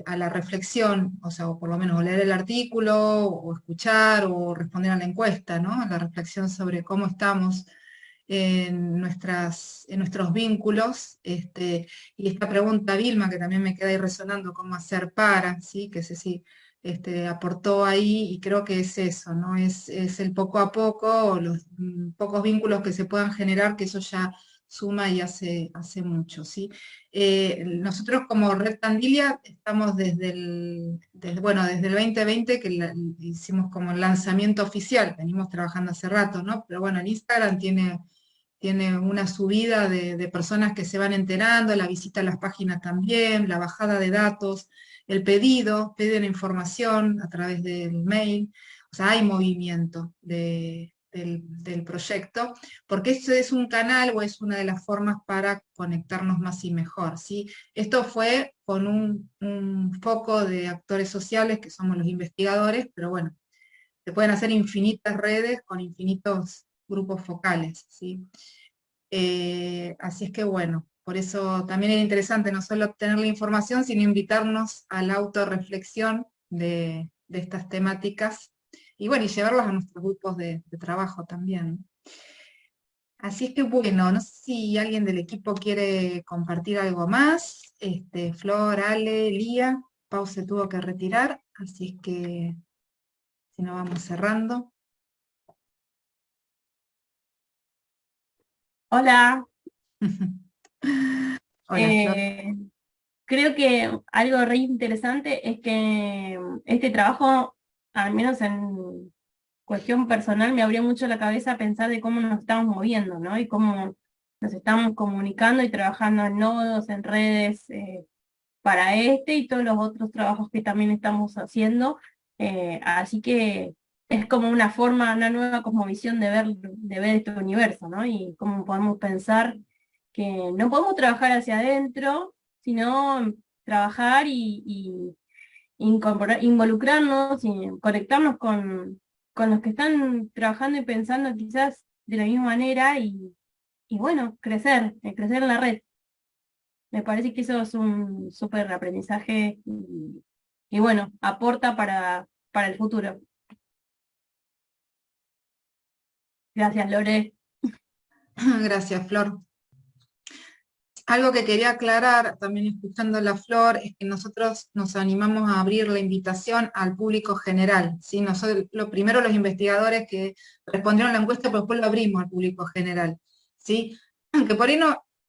a la reflexión, o sea, o por lo menos o leer el artículo, o escuchar, o responder a la encuesta, ¿no? La reflexión sobre cómo estamos en nuestros vínculos, y esta pregunta, Vilma, que también me queda ahí resonando, cómo hacer para, ¿sí? Que sé si aportó ahí, y creo que es eso, ¿no? Es el poco a poco, o los pocos vínculos que se puedan generar, que eso ya suma y hace mucho, ¿sí? Nosotros como Red Tandilia estamos bueno, desde el 2020, que hicimos como el lanzamiento oficial, venimos trabajando hace rato, ¿no? Pero bueno, el Instagram tiene una subida de personas que se van enterando, la visita a las páginas también, la bajada de datos, el piden información a través del mail, o sea, hay movimiento del proyecto, porque esto es un canal, o es una de las formas para conectarnos más y mejor, ¿sí? Esto fue con un foco de actores sociales, que somos los investigadores, pero bueno, se pueden hacer infinitas redes con infinitos grupos focales, ¿sí? Así es que bueno, por eso también era interesante no solo obtener la información, sino invitarnos a la autorreflexión de estas temáticas, y bueno, y llevarlas a nuestros grupos de trabajo también. Así es que bueno, no sé si alguien del equipo quiere compartir algo más. Flor, Ale, Lía, Pau se tuvo que retirar, así es que si no vamos cerrando. Hola. Hola, Flor. creo que algo re interesante es que este trabajo, al menos en cuestión personal, me abrió mucho la cabeza a pensar de cómo nos estamos moviendo, ¿no? Y cómo nos estamos comunicando y trabajando en nodos, en redes, para este y todos los otros trabajos que también estamos haciendo. Así que es como una forma, una nueva cosmovisión de ver este universo, ¿no? Y cómo podemos pensar que no podemos trabajar hacia adentro, sino trabajar y involucrarnos y conectarnos con los que están trabajando y pensando quizás de la misma manera y bueno, crecer en la red. Me parece que eso es un súper aprendizaje y bueno, aporta para el futuro. Gracias, Lore. Gracias, Flor. Algo que quería aclarar, también escuchando a la Flor, es que nosotros nos animamos a abrir la invitación al público general, ¿sí? Nosotros, primero los investigadores que respondieron a la encuesta, pero después lo abrimos al público general, ¿sí? Que por ahí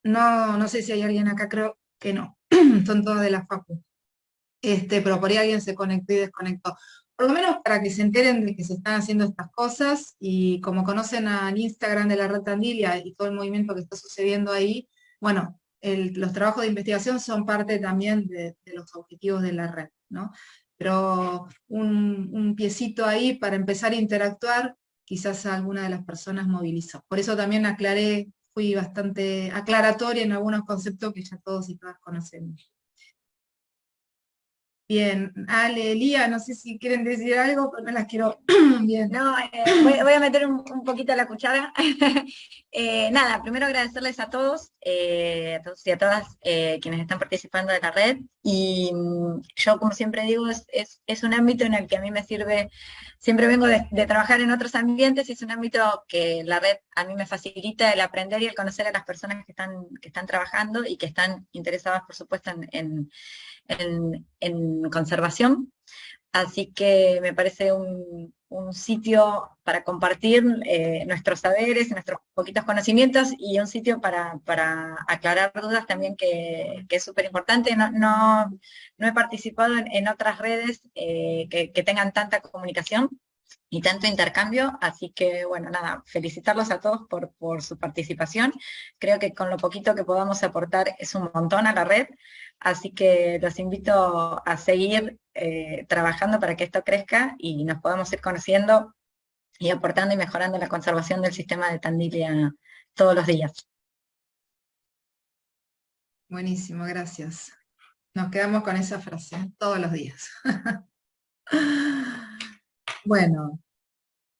no sé si hay alguien acá, creo que no, son todos de la facu. Pero por ahí alguien se conectó y desconectó. Por lo menos para que se enteren de que se están haciendo estas cosas, y como conocen al Instagram de la Red Tandilia y todo el movimiento que está sucediendo ahí, bueno, los trabajos de investigación son parte también de los objetivos de la red, ¿no? Pero un piecito ahí para empezar a interactuar, quizás a alguna de las personas movilizó. Por eso también fui bastante aclaratoria en algunos conceptos que ya todos y todas conocemos. Bien, Ale, Lía, no sé si quieren decir algo, pero no las quiero bien. No, voy a meter un poquito la cuchara. Nada, primero agradecerles a todos y a todas quienes están participando de la red. Y yo, como siempre digo, es un ámbito en el que a mí me sirve, siempre vengo de trabajar en otros ambientes, y es un ámbito que la red a mí me facilita el aprender y el conocer a las personas que están trabajando y que están interesadas, por supuesto, en conservación. Así que me parece un sitio para compartir nuestros saberes, nuestros poquitos conocimientos, y un sitio para aclarar dudas también, que es súper importante. No he participado en otras redes que tengan tanta comunicación y tanto intercambio, así que bueno, nada, felicitarlos a todos por su participación. Creo que con lo poquito que podamos aportar es un montón a la red, así que los invito a seguir trabajando para que esto crezca y nos podamos ir conociendo y aportando y mejorando la conservación del sistema de Tandilia todos los días. Buenísimo, gracias. Nos quedamos con esa frase, todos los días. Bueno,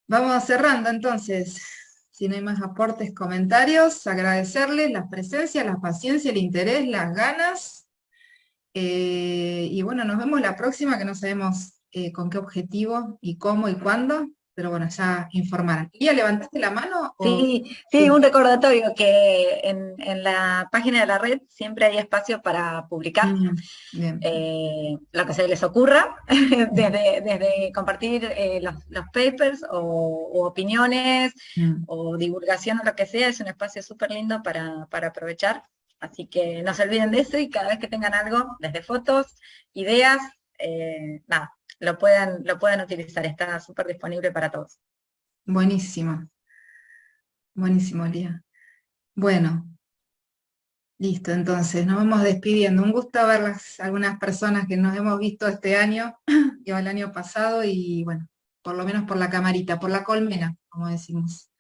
vamos cerrando entonces. Si no hay más aportes, comentarios, agradecerles la presencia, la paciencia, el interés, las ganas. Y bueno, nos vemos la próxima, que no sabemos con qué objetivo y cómo y cuándo, pero bueno, ya informarán. ¿Lía, levantaste la mano? Sí, un recordatorio que en la página de la red siempre hay espacio para publicar lo que se les ocurra, desde compartir los papers o opiniones o divulgación o lo que sea. Es un espacio súper lindo para aprovechar. Así que no se olviden de eso, y cada vez que tengan algo, desde fotos, ideas, nada, lo puedan utilizar. Está súper disponible para todos. Buenísimo. Buenísimo, Lía. Bueno, listo, entonces nos vamos despidiendo. Un gusto ver algunas personas que nos hemos visto este año y el año pasado, y bueno, por lo menos por la camarita, por la colmena, como decimos,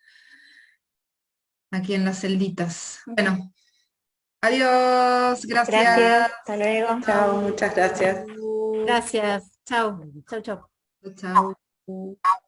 aquí en las celditas. Bueno, adiós, gracias. Gracias, hasta luego. Chao, muchas gracias. Gracias. Chao. Chao, chao. Chao.